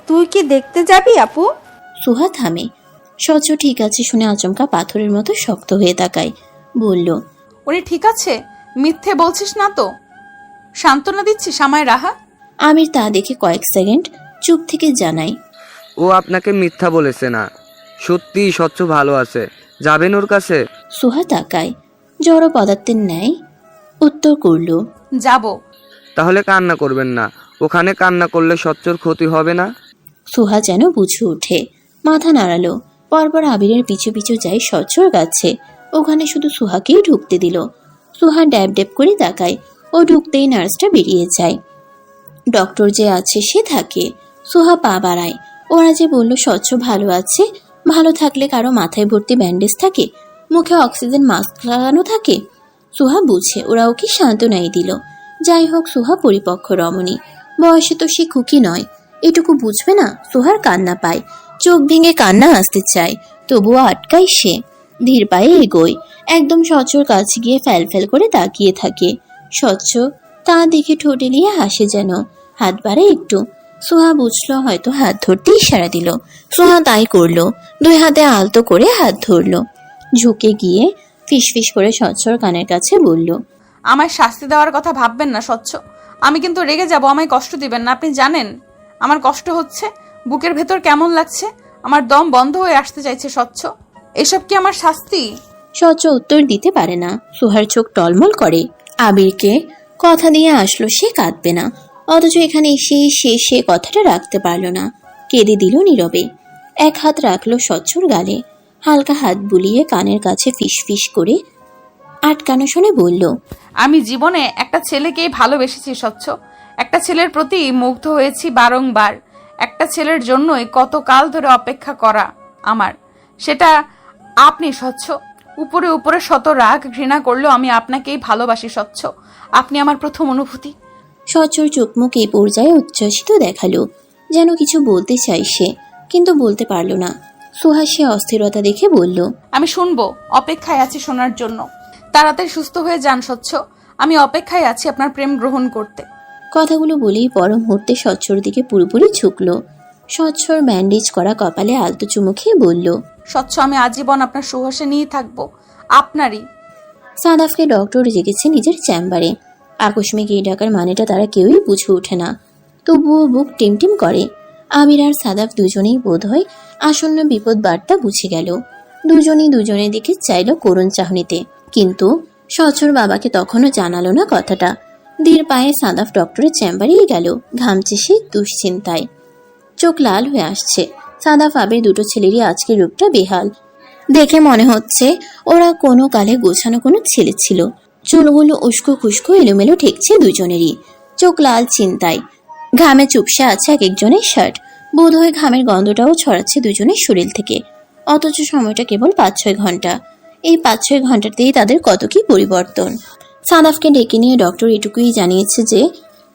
তুই কি দেখতে যাবি আপু? সুহা থামে। স্বচ্ছ ঠিক আছে শুনে আচমকা পাথরের মতো শক্ত হয়ে তাকায়, বলল, উনি ঠিক আছে, মিথ্যে বলছিস না তো? সান্ত্বনা দিচ্ছিস আমায় রাহা? আমির তা দেখে কয়েক সেকেন্ড চুপ থেকে জানায়, ও আপনাকে মিথ্যা বলেছে না, সত্যি স্বচ্ছ ভালো আছে। যাবেন ওর কাছে? সুহা তাকায়, জড় পদার্থের ন্যায় উত্তর করল, যাব। তাহলে কান্না করবেন না, ওখানে কান্না করলে স্বচ্ছর ক্ষতি হবে না। সুহা যেন বুঝে ওঠে, মাথা নাড়ালো। পরপর আবিরের পিছু পিছু যায় স্বচ্ছর কাছে। ওখানে শুধু সুহাকেই ঢুকতে দিল। সুহা ড্যাব ড্যাব করে তাকায়, ও ঢুকতেই নার্সটা বেরিয়ে যায়। ডক্টর যে আছে সে থাকে। সুহা পা বাড়ায়। ওরা যে বলল স্বচ্ছ ভালো আছে, ভালো থাকলে কারো মাথায় ভর্তি ব্যান্ডেজ থাকে, মুখে অক্সিজেন মাস্ক লাগানো থাকে। সুহা বুঝে ওরা ওকে সান্ত্বনাই দিল। যাই হোক, সুহা পরিপক্ক রমণী, বয়সে তো সে খুকি নয়, এটুকু বুঝবে না? সুহার কান্না পায়, চোখ ভেঙে কান্না আসতে চায়, তবুও আটকায় সে। ধীর পায়ে এগোয়, একদম স্বচ্ছর কাছে গিয়ে ফ্যাল ফ্যাল করে তাকিয়ে থাকে। স্বচ্ছ তা দেখে ঠোঁট এলিয়ে হাসে, যেন হাত বাড়ায় একটু। সোহা বুঝলো হয়তো হাত ধরতে ইশারা দিল। সোহা তাই করলো, 2 হাতে আলতো করে হাত ধরলো। ঝুঁকে গিয়ে ফিসফিস করে স্বচ্ছর কানের কাছে বলল, আমায় শাস্তি দেওয়ার কথা ভাববেন না স্বচ্ছ, আমি কিন্তু রেগে যাব, আমায় কষ্ট দিবেন না। আপনি জানেন আমার কষ্ট হচ্ছে, বুকের ভেতর কেমন লাগছে, আমার দম বন্ধ হয়ে আসতে চাইছে স্বচ্ছ। এসব কি আমার শাস্তি? স্বচ্ছ উত্তর দিতে পারে না। সোহার চোখ টলমল করে। আবিরকে কথা দিয়ে আসলো সে কাঁদবে না, অথচ এখানে এসে সে কথাটা রাখতে পারল না, কেঁদে দিল নীরবে। এক হাত রাখলো স্বচ্ছর গালে, হালকা হাত বুলিয়ে কানের কাছে ফিসফিস করে আটকানো শুনে বলল, আমি জীবনে একটা ছেলেকেই ভালোবেসেছি স্বচ্ছ, একটা ছেলের প্রতি মুগ্ধ হয়েছি বারংবার, একটা ছেলের জন্যই কত কাল ধরে অপেক্ষা করা আমার, সেটা আপনি স্বচ্ছ। উপরে উপরে শত রাগ ঘৃণা করলেও আমি আপনাকেই ভালোবাসি স্বচ্ছ, আপনি আমার প্রথম অনুভূতি। স্বচ্ছর চোখ মুখ এই পর্যায়ে উচ্ছ্বসিত দেখালো, যেন কিছু বলতে চাই সে, কিন্তু বলতে পারল না। সুহাসে অস্থিরতা দেখে বলল, আমি শুনবো, অপেক্ষায় আছি শোনার জন্য। তাড়াতাড়ি সুস্থ হয়ে যান স্বচ্ছ, আমি অপেক্ষায় আছি আপনার প্রেম গ্রহণ করতে। কথাগুলো বলেই পর মুহূর্তে স্বচ্ছর দিকে পুরোপুরি ঝুঁকল। স্বচ্ছর ব্যান্ডেজ করা কপালে আলতো চুমু খেয়ে বলল, স্বচ্ছ, আমি আজীবন আপনার সুহাসে নিয়ে থাকবো, আপনারই। সাদাফকে ডক্টর রেখেছে নিজের চেম্বারে। আকস্মিক এই ডাকার মানেটা তারা কেউই বুঝে ওঠে না, তবুও বুক টিমটিম করে। আবির আর সাদাফ দুজনেই বোধ হয় আসন্ন বিপদ বার্তা বুঝে গেল। দুজনেই দুজনের দিকে চাইল করুণ চাহনিতে, কিন্তু স্বচ্ছর বাবাকে তখনও জানালো না কথাটা। ধীর পায়ে সাদাফ ডক্টরের চেম্বারেই গেল, ঘামছে সে দুশ্চিন্তায়, চোখ লাল হয়ে আসছে। সাদাফ আবির দুটো ছেলেরই আজকের রূপটা বেহাল। দেখে মনে হচ্ছে ওরা কোনো কালে গোছানো কোনো ছেলে ছিল। চুলগুলো উস্কো খুস্কো এলোমেলো ঠেকছে দুজনেরই, চোখ লাল চিন্তায়। ঘামে চুপসে আছে এক একজনের শার্ট, বোধহয় ঘামের গন্ধটাও ছড়াচ্ছে দুজনের শরীর থেকে। অথচ সময়টা কেবল 5-6 ঘন্টা। এই 5-6 ঘন্টাতেই তাদের কত কি পরিবর্তন। সাদাফকে ডেকে নিয়ে ডক্টর এটুকুই জানিয়েছে যে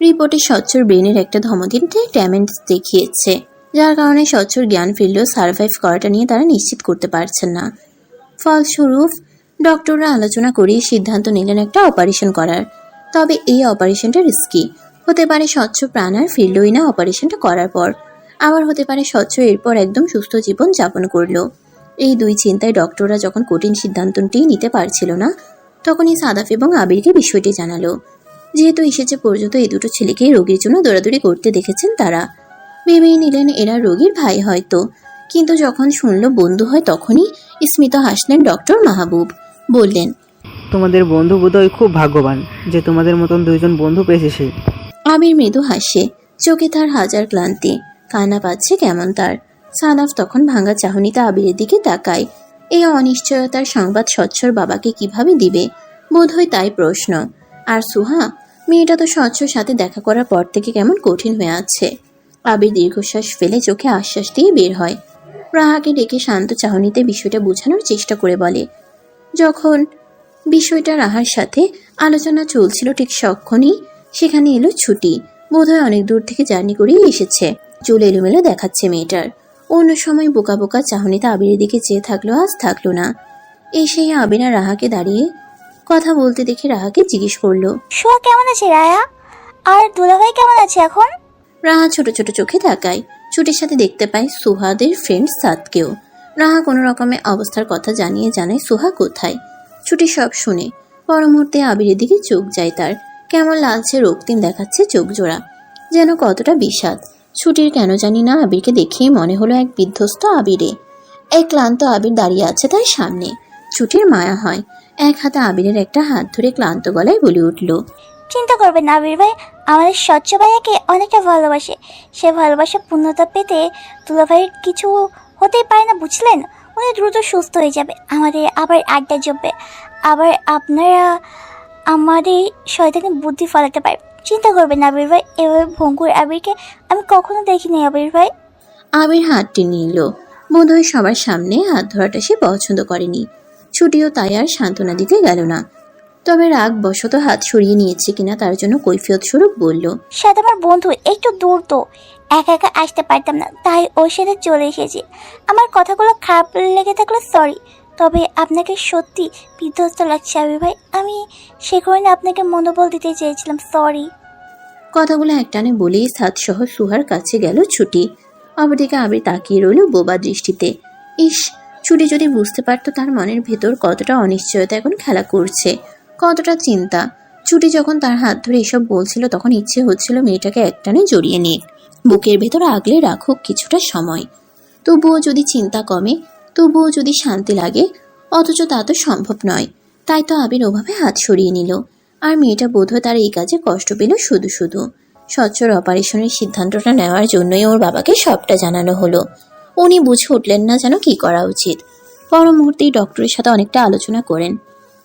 রিপোর্টে স্বচ্ছর ব্রেনের একটা ধমনীতে ড্যামেজ দেখিয়েছে, যার কারণে স্বচ্ছর জ্ঞান ফিরলেও সার্ভাইভ করাটা নিয়ে তারা নিশ্চিত করতে পারছেন না। ফলস্বরূপ ডক্টররা আলোচনা করেই সিদ্ধান্ত নিলেন একটা অপারেশন করার। তবে এই অপারেশনটা রিস্কি হতে পারে। স্বচ্ছ প্রাণ আর ফিরলই না অপারেশনটা করার পর, আবার হতে পারে স্বচ্ছ এরপর একদম সুস্থ জীবন যাপন করলো। এই দুই চিন্তায় ডক্টররা যখন কঠিন সিদ্ধান্তটি নিতে পারছিল না, তখনই সাদাফ এবং আবিরকে বিষয়টি জানালো। যেহেতু এসেছে পর্যন্ত এই দুটো ছেলেকে রোগীর জন্য দৌড়াদৌড়ি করতে দেখেছেন তারা, ভেবেই নিলেন এরা রোগীর ভাই হয়তো। কিন্তু যখন শুনল বন্ধু হয়, তখনই স্মিত হাসলেন ডক্টর মাহবুব। বললেন, তোমাদের বন্ধু বোধহয় খুব ভাগ্যবান যে তোমাদের মতন দুইজন বন্ধু পেয়েছে সে। আবির মৃদু হাসে, চোখে তার হাজার ক্লান্তি, কান্না পাচ্ছে কেমন তার। সাদাফ তখন ভাঙা চাহনিতে আবিরের দিকে তাকায়। এই অনিশ্চয়তার সংবাদ স্বচ্ছর বাবাকে কিভাবে দিবে, বোধহয় তাই প্রশ্ন। আর সুহা, মেয়েটা তো স্বচ্ছর সাথে দেখা করার পর থেকে কেমন কঠিন হয়ে আছে। আবির দীর্ঘশ্বাস ফেলে চোখে আশ্বাস দিয়ে বের হয়। রাহাকে ডেকে শান্ত চাহনিতে বিষয়টা বোঝানোর চেষ্টা করে বলে। যখন বিষয়টা রাহার সাথে আলোচনা চলছিল ঠিক তখনই সেখানে এলো ছুটি। বোধহয় অনেক দূর থেকে জার্নি করেই এসেছে, চুল এলোমেলো দেখাচ্ছে মেয়েটার। অন্য সময় বোকা বোকা চাহনিতে আবিরের দিকে চেয়ে থাকলো, আজ থাকলো না। এসেই আবির আর রাহাকে দাঁড়িয়ে কথা বলতে দেখে রাহাকে জিজ্ঞেস করলো, সোয়া কেমন আছে রায়া? আর দুলাভাই কেমন আছে এখন? রাহা ছোট ছোট চোখে তাকায়। ছুটির সাথে দেখতে পায় সুহাদের ফ্রেন্ড সাদকেও। রাহা কোনো রকমে অবস্থার কথা জানায় সুহা কোথায়। ছুটি সব শুনে পর মুহূর্তে আবিরের দিকে চোখ যায় তার। কেমন লালচে রক্তিম দেখাচ্ছে চোখ জোড়া, যেন কতটা বিষাদ। ছুটির কেন জানি না আবিরকে দেখেই মনে হলো এক বিধ্বস্ত আবিরে। এক ক্লান্ত আবির দাঁড়িয়ে আছে তার সামনে। ছুটির মায়া হয়, এক হাতে আবিরের একটা হাত ধরে ক্লান্ত গলায় বলে উঠল, চিন্তা করবেন না আবির ভাই, আমাদের স্বচ্ছ ভাইয়াকে অনেকটা ভালোবাসে। সে ভালোবাসা পূর্ণতা পেতে দুলাভাইয়ের কিছু হতেই পারে না, বুঝলেন? উনি দ্রুত সুস্থ হয়ে যাবে, আমাদের আবার আড্ডা জমবে, আবার আপনারা আমাদের শয়তানি বুদ্ধি ফলাতে পারে। চিন্তা করবেন না আবির ভাই, এভাবে ভঙ্গুর আবিরকে আমি কখনো দেখিনি আবির ভাই। আবির হাতটি নিল। বোধহয় সবার সামনে হাত ধরাটা সে পছন্দ করেনি। ছুটিও তাই আর সান্ত্বনা দিতে গেল না। তবে রাগ বশত হাত সরিয়ে নিয়েছে কিনা তার জন্য কৈফিয়ত স্বরূপ বলল, সাথে আমার বন্ধু একটু দূর তো, একা একা আসতে পারতাম না, তাই ওর সাথে চলে এসেছি। আমার কথাগুলো খারাপ লেগে থাকলে সরি, তবে আপনাকে সত্যি বিধ্বস্ত লাগছে আবির ভাই। আমি সে কারণে আপনাকে মনোবল দিতে চেয়েছিলাম, সরি। কথাগুলো একটানে বলেই সাদ সহ সুহার কাছে গেল ছুটি। অপরদিকে আবির তাকিয়ে রইল বোবা দৃষ্টিতে। ইস, ছুটি যদি বুঝতে পারতো তার মনের ভেতর কতটা অনিশ্চয়তা এখন খেলা করছে, কতটা চিন্তা। ছুটি যখন তার হাত ধরে এসব বলছিল তখন ইচ্ছে হচ্ছিল মেয়েটাকে একটানে জড়িয়ে নিয়ে বুকের ভেতর আগলে রাখুক কিছুটা সময়। তবুও যদি চিন্তা কমে, তবুও যদি শান্তি লাগে, অথচ তা তো সম্ভব নয়। তাই তো আবির ওভাবে হাত সরিয়ে নিল। আর মেয়েটা বোধহয় তার এই কাজে কষ্ট পেল শুধু শুধু। স্বচ্ছর অপারেশনের সিদ্ধান্তটা নেওয়ার জন্যই ওর বাবাকে সবটা জানানো হলো। উনি বুঝে উঠলেন না যেন কি করা উচিত। পর মুহূর্তেই ডক্টরের সাথে অনেকটা আলোচনা করেন,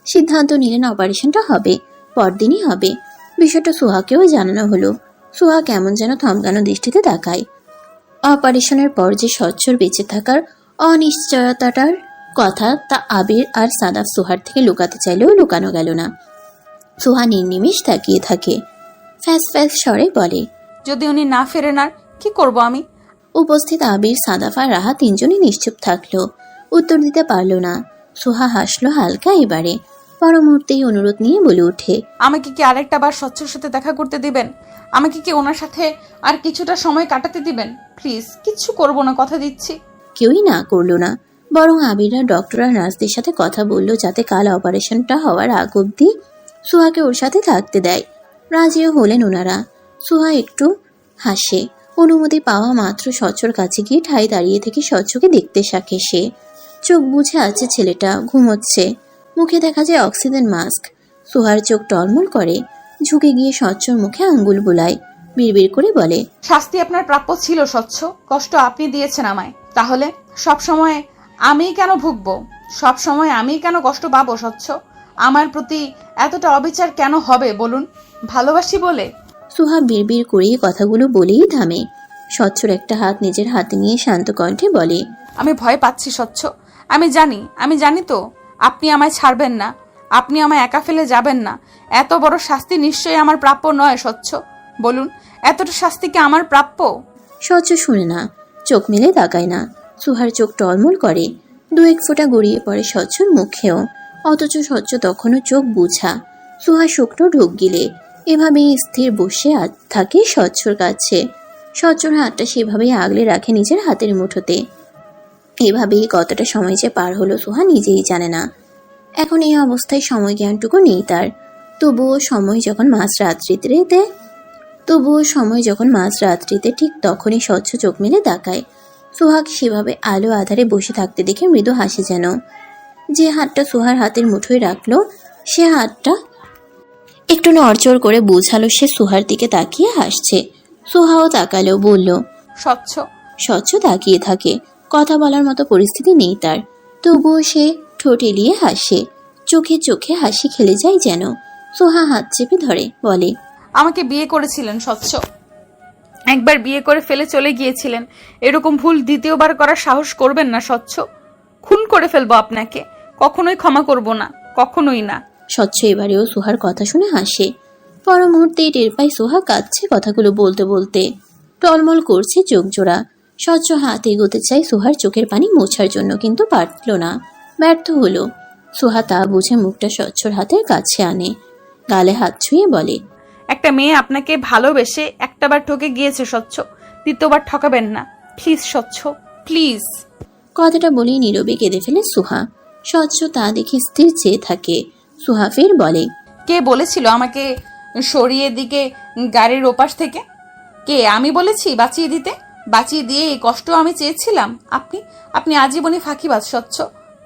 সিদ্ধান্ত নিলেন অপারেশনটা হবে, পরদিনই হবে। বিষয়টা সুহাকেও জানানো হলো। সুহা কেমন যেন থমকানো দৃষ্টিতে তাকায়। অপারেশনের পর যে স্বচ্ছর বেঁচে থাকার অনিশ্চয়তাটার কথা তা আবির আর সাদাফ সুহার থেকে লুকাতে চাইলেও লুকানো গেল না। সুহা নির্নিমেষ তাকিয়ে থাকে। ফ্যাস ফ্যাস স্বরে বলে। যদি উনি না ফেরেন আর কি করব আমি? উপস্থিত আবির, সাদাফা, রাহা তিনজনই নিশ্চুপ থাকলো, উত্তর দিতে পারল না। সুহা হাসলো হালকা এবারে, পর মুহূর্তেই অনুরোধ নিয়ে বলে ওঠে, আমাকে কি আরেকটা বার স্বচ্ছর সাথে দেখা করতে দিবেন? আমাকে কি ওনার সাথে আর কিছুটা সময় কাটাতে দিবেন? প্লিজ, কিচ্ছু করব না, কথা দিচ্ছি। কেউই না করলো না, বরং আবিরা ডক্টর আর নার্সদের সাথে কথা বলল যাতে কাল অপারেশনটা হওয়ার আগ অব্দি সুহাকে ওর সাথে থাকতে দেয়। রাজিও হলেন ওনারা। সুহা একটু হাসে। অনুমতি পাওয়া মাত্র স্বচ্ছর কাছে গিয়ে ঠাই দাঁড়িয়ে থেকে স্বচ্ছকে দেখতে শাকে সে। চোখ বুঝে আছে ছেলেটা, ঘুমোচ্ছে, মুখে দেখা যায় অক্সিজেন মাস্ক। সুহার চোখ টলমল করে, ঝুঁকে গিয়ে স্বচ্ছর মুখে আঙ্গুল বুলায়, বিড়বিড় করে বলে, শাস্তি আপনার প্রাপ্য ছিল স্বচ্ছ, কষ্ট আপনি দিয়েছেন আমায়, তাহলে সব সময় আমিই কেন ভুগবো? সব সময় আমিই কেন কষ্ট পাবো স্বচ্ছ? আমার প্রতি এতটা অবিচার কেন হবে বলুন? ভালোবাসি বলে? সুহা বিড়বিড় করে কথাগুলো বলেই থামে। স্বচ্ছর একটা হাত নিজের হাতে নিয়ে শান্ত কণ্ঠে বলে, আমি ভয় পাচ্ছি স্বচ্ছ, আমি জানি তো আপনি আমায় ছাড়বেন না, আপনি আমায় একা ফেলে যাবেন না। এত বড় শাস্তি নিশ্চয়ই আমার প্রাপ্য নয় স্বচ্ছ, বলুন এতটা শাস্তি কি আমার প্রাপ্য? স্বচ্ছ শুনে না, চোখ মেলে তাকায় না। সুহার চোখ টলমল করে, দু এক ফোঁটা গড়িয়ে পড়ে স্বচ্ছর মুখেও, অথচ স্বচ্ছ তখনও চোখ বুঝা। সুহা শুকনো ঢোক গিলে এভাবেই স্থির বসে থাকে স্বচ্ছর কাছে। স্বচ্ছর হাতটা সেভাবেই আগলে রাখে নিজের হাতের মুঠোতে। এভাবেই কতটা সময় যে পার হলো সুহা নিজেই জানে না। এখন এই অবস্থায় সময় জ্ঞানটুকু নেই তার। তবুও সময় যখন মাঝরাত্রিতে ঠিক তখনই স্বচ্ছ চোখ মেলে তাকায়। সুহাগ সেভাবে আলো আধারে বসে থাকতে দেখে মৃদু হাসে যেন। যে হাতটা সুহার হাতের মুঠোয় রাখলো সে হাতটা একটু নড়চড় করে বোঝালো সে সুহার দিকে তাকিয়ে হাসছে। সুহাও তাকালো, বলল, স্বচ্ছ। স্বচ্ছ তাকিয়ে থাকে, কথা বলার মতো পরিস্থিতি নেই তার। তবুও সে ঠোঁট এলিয়ে হাসে, চোখে চোখে হাসি খেলে যায় যেন। সুহা হাত চেপে ধরে বলে, আমাকে বিয়ে করেছিলেন স্বচ্ছ, একবার বিয়ে করে ফেলে চলে গিয়েছিলেন, এরকম ভুল দ্বিতীয়বার করার সাহস করবেন না স্বচ্ছ। খুন করে ফেলবো আপনাকে, কখনোই ক্ষমা করব না, কখনোই না। স্বচ্ছ এবারেও সুহার কথা শুনে হাসে। পর মুহূর্তেই টের পায় সুহা কাঁদছে কথাগুলো বলতে বলতে, টলমল করছে চোখ জোড়া। স্বচ্ছ হাত এগোতে চায় সুহার চোখের পানি মোছার জন্য, কিন্তু পারল না, ব্যর্থ হলো। সুহা তা বুঝে মুখটা স্বচ্ছর হাতের কাছে আনে, গালে হাত ছুঁয়ে বলে, একটা মেয়ে আপনাকে ভালোবেসে একটাবার ঠকে গিয়েছে স্বচ্ছ, দ্বিতীয়বার ঠকাবেন না প্লিজ স্বচ্ছ, প্লিজ। কথাটা বলেই নীরবে কেঁদে ফেলে সুহা। স্বচ্ছ তা দেখে স্থির চেয়ে থাকে। সুহা ফের বলে, কে বলেছিল আমাকে সরিয়ে দিকে গাড়ির ওপাশ থেকে? কে? আমি বলেছি বাঁচিয়ে দিতে? বাঁচিয়ে দিয়ে এই কষ্ট আমি চেয়েছিলাম? আপনি আজীবনই ফাঁকিবাজ স্বচ্ছ,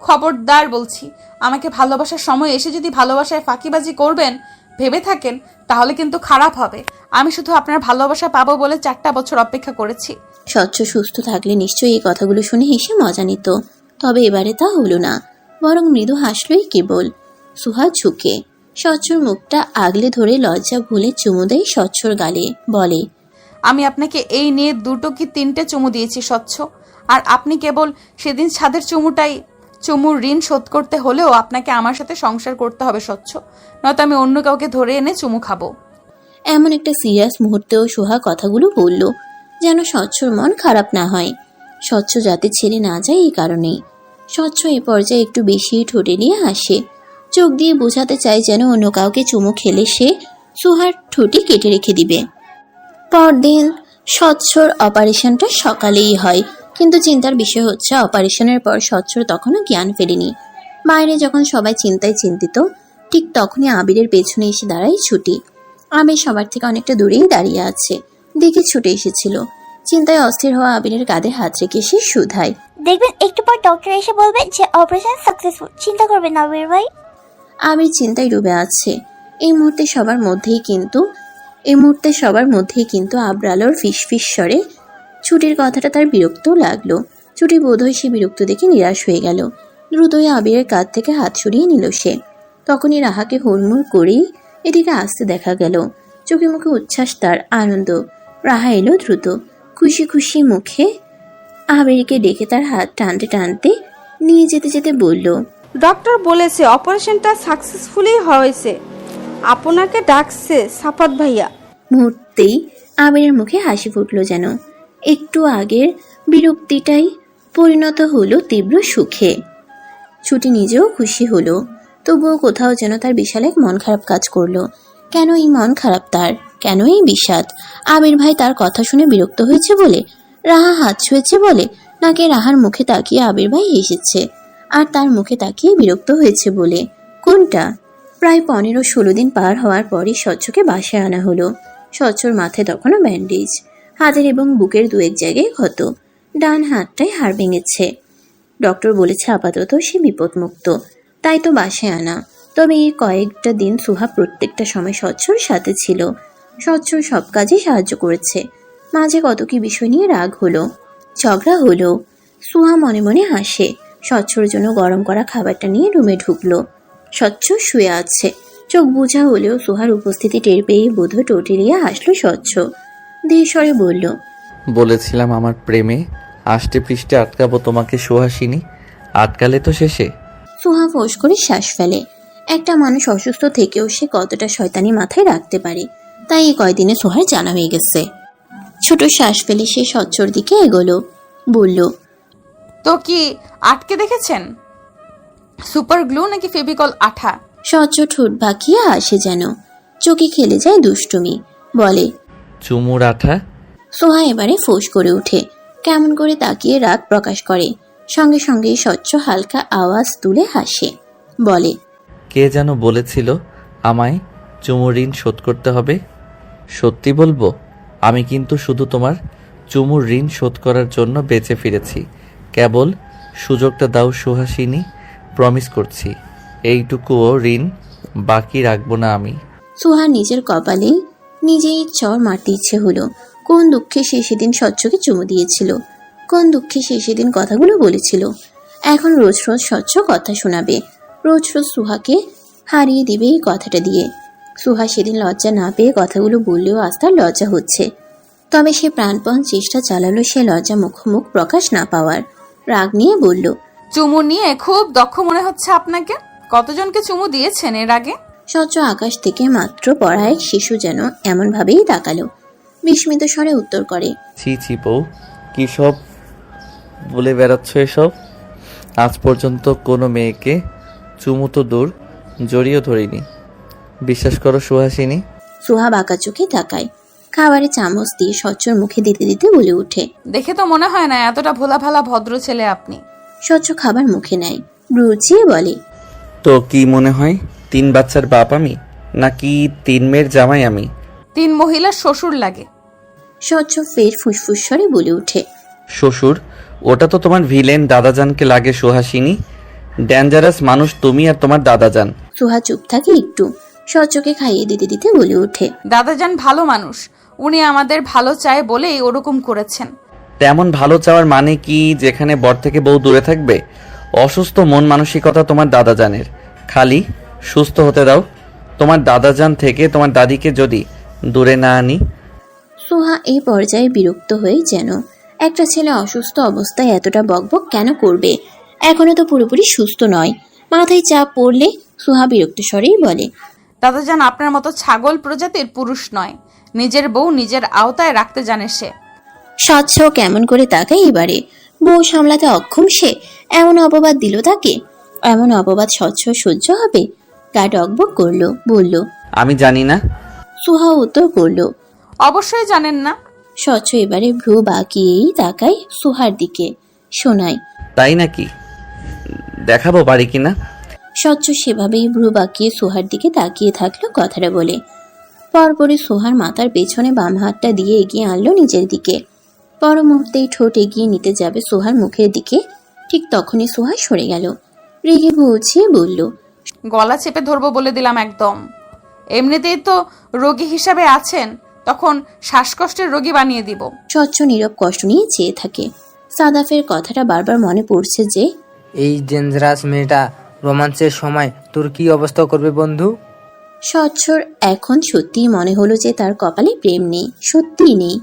খবরদার বলছি। আমাকে ভালোবাসার সময় এসে যদি ভালোবাসায় ফাঁকিবাজি করবেন ভেবে থাকেন তাহলে কিন্তু খারাপ হবে। আমি শুধু আপনার ভালোবাসা পাবো বলে 4টা বছর অপেক্ষা করেছি। স্বচ্ছ সুস্থ থাকলে নিশ্চয়ই এই কথাগুলো শুনে হেসে মজা নিত, তবে এবারে তা হলো না, বরং মৃদু হাসলই কেবল। সুহা ঝুঁকে স্বচ্ছর মুখটা আগলে ধরে লজ্জা ভুলে চুমু দেয় স্বচ্ছর গালে, বলে, আমি আপনাকে এই নিয়ে 2 কি 3টে চুমু দিয়েছি স্বচ্ছ, আর আপনি কেবল সেদিন ছাদের চুমুর ঋণ শোধ করতে হলেও আপনাকে আমার সাথে সংসার করতে হবে স্বচ্ছ, নয়তো আমি অন্য কাউকে ধরে এনে চুমু খাবো। এমন একটা সিরিয়াস মুহূর্তেও সুহা কথাগুলো বলল যেন স্বচ্ছর মন খারাপ না হয়, স্বচ্ছ যাতে ছেড়ে না যায় এই কারণেই। স্বচ্ছ এ পর্যায়ে একটু বেশি ঠোঁটে নিয়ে হাসে, চোখ দিয়ে বোঝাতে চায় যেন অন্য কাউকে চুমু খেলে সে সুহার ঠোঁটি কেটে রেখে দিবে। পরদিন স্বচ্ছর অপারেশনটা সকালেই হয়, কিন্তু চিন্তার বিষয় হচ্ছে অপারেশনের পর স্বচ্ছর তখনও জ্ঞান ফেরেনি। বাইরে যখন সবাই চিন্তায় চিন্তিত, ঠিক তখনই আবিরের পেছনে এসে দাঁড়ায় ছুটি। আবির সবার থেকে অনেকটা দূরেই দাঁড়িয়ে আছে, দেখে ছুটে এসেছিল। চিন্তায় অস্থির হওয়া আবিরের কাঁধে হাত রেখে সে শুধায়, দেখবেন একটু পর ডক্টর এসে বলবে যে অপারেশন সাকসেসফুল, চিন্তা করবেন না আবির ভাই। আবির চিন্তায় ডুবে আছে। এই মুহূর্তে সবার মধ্যেই কিন্তু আবরালোর ফিসফিস স্বরে ছুটির কথাটা তার বিরক্ত লাগলো। ছুটি বোধহয় সে বিরক্ত দেখে নিরাশ হয়ে গেল। দ্রুতই আবিরের কাঁধ থেকে হাত সরিয়ে নিল সে। তখনই রাহাকে হুড়মুড় করেই এদিকে আসতে দেখা গেল। চোখে মুখে উচ্ছ্বাস, তার আনন্দ। রাহা এলো দ্রুত, খুশি খুশি মুখে আবিরকে ডেকে তার হাত টানতে টানতে নিয়ে যেতে যেতে বলল, ডক্টর বলেছে অপারেশনটা সাকসেসফুলি হয়েছে, আপনাকে ডাকছে সাফাত ভাইয়া। মুহূর্তেই আবিরের মুখে হাসি ফুটল যেন। একটু আগের বিরক্তিটাই পরিণত হলো তীব্র সুখে। ছুটি নিজেও খুশি হলো, তবুও কোথাও যেন তার বিশাল এক মন খারাপ কাজ করলো। কেন এই মন খারাপ তার? কেন এই বিষাদ? আবির ভাই তার কথা শুনে বিরক্ত হয়েছে বলে? রাহা হাত ছুঁয়েছে বলে? নাকি রাহার মুখে তাকিয়ে আবির ভাই হেসেছে আর তার মুখে তাকিয়ে বিরক্ত হয়েছে বলে? কোনটা? প্রায় 15-16 দিন পার হওয়ার পরই স্বচ্ছকে বাসায় আনা হলো। স্বচ্ছর মাথায় তখনও ব্যান্ডেজ, হাতের এবং বুকের 2-1 জায়গায় ক্ষত, ডান হাতটায় হাড় ভেঙেছে। ডক্টর বলেছে আপাতত সে বিপদমুক্ত, তাই তো বাসায় আনা। তবে এই কয়েকটা দিন সুহা প্রত্যেকটা সময় স্বচ্ছর সাথে ছিল, স্বচ্ছর সব কাজে সাহায্য করেছে। মাঝে কত কি বিষয় নিয়ে রাগ হলো, ঝগড়া হলো। সুহা মনে মনে হাসে। স্বচ্ছর জন্য গরম করা খাবারটা নিয়ে রুমে ঢুকলো। স্বচ্ছ শুয়ে আছে, চোখ বুঝা হলেও সুহার উপস্থিতি টের পেয়ে বোধহয় টোটিলিয়া হাসলো স্বচ্ছ। ধীর স্বরে বলল, বলেছিলাম আমার প্রেমে আষ্টে পৃষ্ঠে আটকাবো তোমাকে সুহাসিনী, আটকালে তো শেষে। সুহা ফোঁস করে শ্বাস ফেলে। একটা মানুষ অসুস্থ থেকেও সে কতটা শয়তানি মাথায় রাখতে পারে, তাই এই কয়দিনে সোহার জানা হয়ে গেছে। ছোট শ্বাস ফেলে সে স্বচ্ছর দিকে এগোলো, বলল, তো কি আটকে দেখেছেন? সুপার গ্লু নাকি ফেভিকল আঠা? স্বচ্ছ ঠোঁট বাঁকিয়ে হাসে যেন, চোখে খেলে যায় দুষ্টুমি, বলে, চুমুর আঠা। সোহা এবারে ফোঁস করে ওঠে, কেমন করে তাকিয়ে রাগ প্রকাশ করে। সঙ্গে সঙ্গে স্বচ্ছ হালকা আওয়াজ তুলে হাসে, বলে, কে যেন বলেছিল আমায় চুমুর ঋণ শোধ করতে হবে। সত্যি বলবো, আমি কিন্তু শুধু তোমার চুমুর ঋণ শোধ করার জন্য বেঁচে ফিরেছি। কেবল সুযোগটা দাও সুহাসিনী, প্রমিস করছি এইটুকুও ঋণ বাকি রাখবো না আমি। সুহা নিজের কপালে নিজেই চর মারতে ইচ্ছে হলো। কোন দুঃখে সে সেদিন স্বচ্ছকে চুমু দিয়েছিল, কোন দুঃখে সে সেদিন কথাগুলো বলেছিল। এখন রোজ রোজ স্বচ্ছ কথা শোনাবে, রোজ রোজ সুহাকে হারিয়ে দিবে এই কথাটা দিয়ে। সুহা সেদিন লজ্জা না পেয়ে কথাগুলো বললেও আজ তার লজ্জা হচ্ছে। তবে সে প্রাণপণ চেষ্টা চালালো সে লজ্জা মুখোমুখ প্রকাশ না পাওয়ার। রাগ নিয়ে বলল, চুমু নিয়ে খুব দক্ষ মনে হচ্ছে আপনাকে। কতজনকে চুমু দিয়েছেন এর আগে? স্বচ্ছ আকাশ থেকে মাত্র পড়া এক শিশু যেন এমন ভাবেই তাকালো, বিস্মিত স্বরে উত্তর করে, ছি ছি বউ, কী সব বলে বেড়াচ্ছ এসব? আজ পর্যন্ত কোনো মেয়েকে চুমু তো দূর, জড়িয়ে ধরিনি। বিশ্বাস করো সুহাসিনী। সুহা বাঁকা চোখে তাকায়, খাবারে চামচ দিয়ে স্বচ্ছর মুখে দিতে দিতে বলে ওঠে, দেখে তো মনে হয় না এতটা ভোলা ভালা ভদ্র ছেলে আপনি। স্বচ্ছ খাবার মুখে নেয়, রুচিয়ে বলে, তো কি মনে হয় 3 বাচ্চার বাপ আমি, নাকি 3 মেয়ের জামাই আমি? 3 মহিলার শ্বশুর লাগে। স্বচ্ছ ফের ফুসফুস স্বরে বলে ওঠে, শ্বশুর? ওটা তো তোমার ভিলেন দাদাজানকে লাগে সুহাসিনী। ডেঞ্জারাস মানুষ তুমি আর তোমার দাদাজান। সুহা চুপ থাকে একটু, স্বচ্ছকে খাইয়ে দিতে দিতে বলে ওঠে, দাদাজান ভালো মানুষ, উনি আমাদের ভালো চায় বলেই ওরকম করেছেন। তেমন ভালো চাওয়ার মানে কি যেখানে বর থেকে বউ দূরে থাকবে? অসুস্থ মন মানসিকতা তোমার দাদাজানের, খালি সুস্থ হতে দাও। তোমার দাদাজান থেকে তোমার দাদিকে যদি দূরে না আনি। সুহা এই পর্যায়ে বিরক্ত হয়ে যেন, একটা ছেলে অসুস্থ অবস্থায় এতটা বকবক কেন করবে? এখনো তো পুরোপুরি সুস্থ নয়। মাথায় চাপ পড়লে সুহা বিরক্ত স্বরেই বলে, দাদাজান আপনার মতো ছাগল প্রজাতির পুরুষ নয়, নিজের বউ নিজের আওতায় রাখতে জানে সে। স্বচ্ছ কেমন করে তাকায় এবারে, বউ সামলাতে অক্ষম সে, এমন অপবাদ দিল তাকে। এমন অপবাদ স্বচ্ছ সহ্য হবে? গা ডকবক করলো, বলল, আমি জানি না। সুহা উত্তর করলো, অবশ্যই জানেন না। স্বচ্ছ এবারে ভ্রু বাঁকিয়েই তাকায় সুহার দিকে, শোনায়, তাই নাকি? দেখাবো পারি কিনা। স্বচ্ছ সেভাবেই ভ্রু বাঁকিয়ে সুহার দিকে তাকিয়ে থাকলো কথাটা বলে। পরপরই সুহার মাথার পেছনে বাম হাতটা দিয়ে এগিয়ে আনলো নিজের দিকে। পর মুহূর্তেই ঠোঁট এগিয়ে নিতে যাবে সুহার মুখের দিকে, ঠিক তখনই সুহা সরে গেল। রেগে বুঝিয়ে বলল, গলা চেপে ধরবো বলে দিলাম একদম। এমনিতেই তো রোগী হিসাবে আছেন, তখন শ্বাসকষ্টের রোগী বানিয়ে দিব। স্বচ্ছ নীরব কষ্ট নিয়ে চেয়ে থাকে। সাদাফের কথাটা বারবার মনে পড়ছে যে, এই ডেঞ্জারাস মেয়েটা রোমান্সের সময় তোর কি অবস্থা করবে বন্ধু? স্বচ্ছর এখন সত্যিই মনে হলো যে তার কপালে প্রেম নেই, সত্যিই নেই।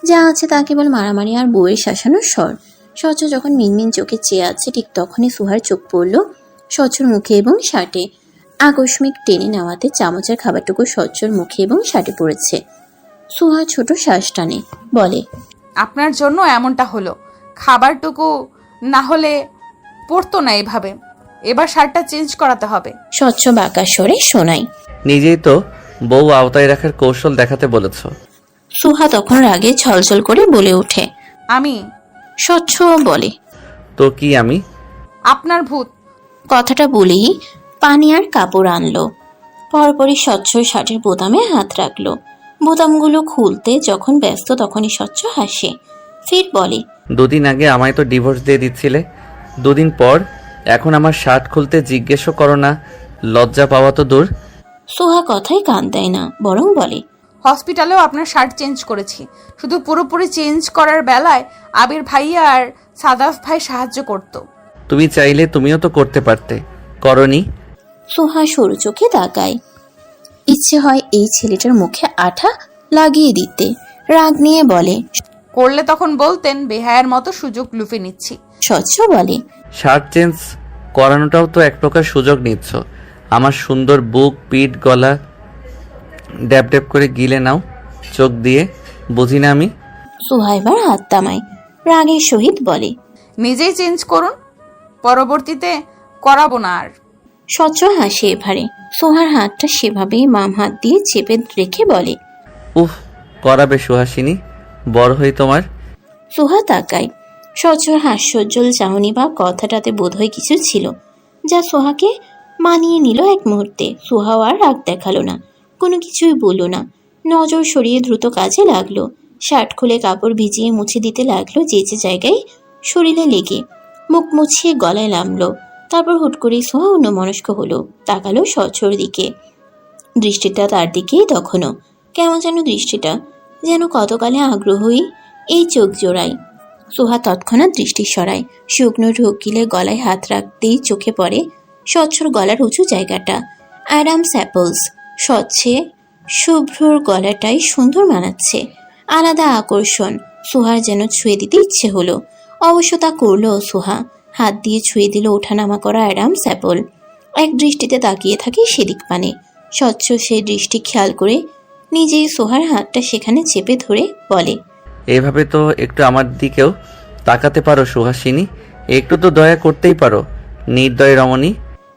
যা আছে তা কেবল মারামারি আর বউয়ের শাসানোর স্বর। স্বচ্ছ যখন মিনমিন চোখে চেয়ে আছে, ঠিক তখনই সুহার চোখ পড়ল স্বচ্ছর মুখে এবং শার্টে। আকস্মিক টেনে নেওয়াতে চামচের খাবারটুকু স্বচ্ছর মুখে এবং শার্টে পড়েছে। সুহা ছোট শ্বাস টানে, বলে, আপনার জন্য এমনটা হলো। খাবারটুকু না হলে পড়তো না এভাবে। এবার শার্টটা চেঞ্জ করাতে হবে। স্বচ্ছ বাঁকা স্বরে শোনায়। নিজেই তো বউ আওতায় রাখার কৌশল দেখাতে বলেছ। সুহা তখন রাগে ছলছল করে বলে ওঠে। আমি? স্বচ্ছ বলে, তো কি আমি? আপনার ভূত। কথাটা বলেই পানি আর কাপড় আনলো। পরপরই স্বচ্ছ শার্টের বোতামে হাত রাখলো। বোতামগুলো খুলতে যখন ব্যস্ত তখনই স্বচ্ছ হাসে, ফির বলে, 2 দিন আগে আমায় তো ডিভোর্স দিয়ে দিচ্ছিলে, 2 দিন পর এখন আমার শার্ট খুলতে জিজ্ঞেসও করো না। লজ্জা পাওয়া তো দূর। সুহা কথায় কান দেয় না, বরং বলে, হসপিটালেও আপনার শার্ট চেঞ্জ করেছি। শুধু পুরোপুরি চেঞ্জ করার বেলায় আবির ভাইয়া আর সাদাফ ভাই সাহায্য করত। তুমি চাইলে তুমিও তো করতে পারতে, করনি। সুহা সরু চোখে তাকায়। ইচ্ছে হয় এই ছেলেটার মুখে আঠা লাগিয়ে দিতে। রাগ নিয়ে বলে, করলে তখন বলতেন বেহায়ার মতো সুযোগ লুফে নিচ্ছি। স্বচ্ছ বলে, শার্ট চেঞ্জ করানোটাও তো এক প্রকার সুযোগ নিচ্ছ। আমার সুন্দর বুক, পিঠ, গলা ড্যাব ড্যাব করে গিলে নাও চোখ দিয়ে, বুঝি না আমি? সুহা এবার হাত থামায়, রাগের সহিত বলে, নিজেই চেঞ্জ করুন, পরবর্তীতে করাবো না আর। স্বচ্ছ হাসে এবারে। সোহার হাতটা সেভাবেই বাম হাত দিয়ে চেপে রেখে বলে, উফ, করাবে সুহাসিনী, বড় হই তোমার। সুহা তাকায়। স্বচ্ছর হাস্যোজ্জ্বল চাহনি বা কথাটাতে বোধহয় কিছু ছিল যা সোহাকে মানিয়ে নিল এক মুহূর্তে। সোহাও আর রাগ দেখালো না, কোনো কিছুই বলল না। নজর সরিয়ে দ্রুত কাজে লাগলো। শার্ট খুলে কাপড় ভিজিয়ে মুছে দিতে লাগলো যে যে জায়গায় শরীরে লেগে। মুখ মুছিয়ে গলায় নামলো। তারপর হুট করে সোহা অন্যমনস্ক হলো, তাকালো স্বচ্ছর দিকে। দৃষ্টিটা তার দিকেই তখনও। কেমন যেন দৃষ্টিটা, যেন কতকালে আগ্রহী এই চোখ জোড়ায়। সোহা তৎক্ষণাৎ দৃষ্টি সরায়। শুকনো ঢোক গিলে গলায় হাত রাখতেই চোখে পড়ে স্বচ্ছর গলার উঁচু জায়গাটা। Adams apples. স্বচ্ছে শুভ্রর গলাটাই সুন্দর মানাচ্ছে, আলাদা আকর্ষণ। সোহার যেন ছুঁয়ে দিতে ইচ্ছে হলো। অবশ্য তা করলো সোহা। হাত দিয়ে ছুঁয়ে দিল ওঠানামা করা অ্যাডামস অ্যাপল। এক দৃষ্টিতে তাকিয়ে থাকে সেদিক পানে। স্বচ্ছ সেই দৃষ্টি খেয়াল করে নিজেই সোহার হাতটা সেখানে চেপে ধরে বলে, এভাবে তো একটু আমার দিকেও তাকাতে পারো সুহাসিনী, একটু তো দয়া করতেই পারো নির্দয় রমণী।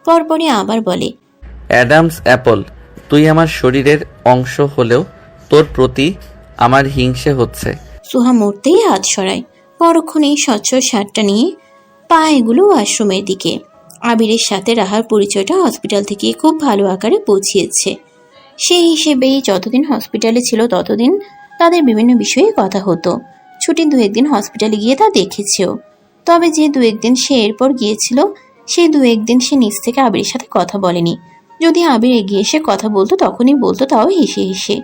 পরপরই আবার বলে, অ্যাডামস অ্যাপল, তুই আমার শরীরের অংশ হলেও তোর প্রতি আমার হিংসে হচ্ছে। সোহা মরতেই হাত সরায়। পরক্ষণেই স্বচ্ছ শার্টটা নিয়ে পা এগুলো ওয়াশরুমের দিকে। আবিরের সাথে রাহার পরিচয়টা হসপিটাল থেকে খুব ভালো আকারে পৌঁছিয়েছে। সেই হিসেবেই যতদিন হসপিটালে ছিল ততদিন তাদের বিভিন্ন বিষয়ে কথা হতো। ছুটির 2-1 দিন হসপিটালে গিয়ে তা দেখেছেও। তবে যে 2-1 দিন সে এরপর গিয়েছিল, সেই 2-1 দিন সে নিজ থেকে আবিরের সাথে কথা বলেনি। যদি আবির এগিয়ে এসে কথা বলতো তখনই বলতো, তাও হেসে হেসে।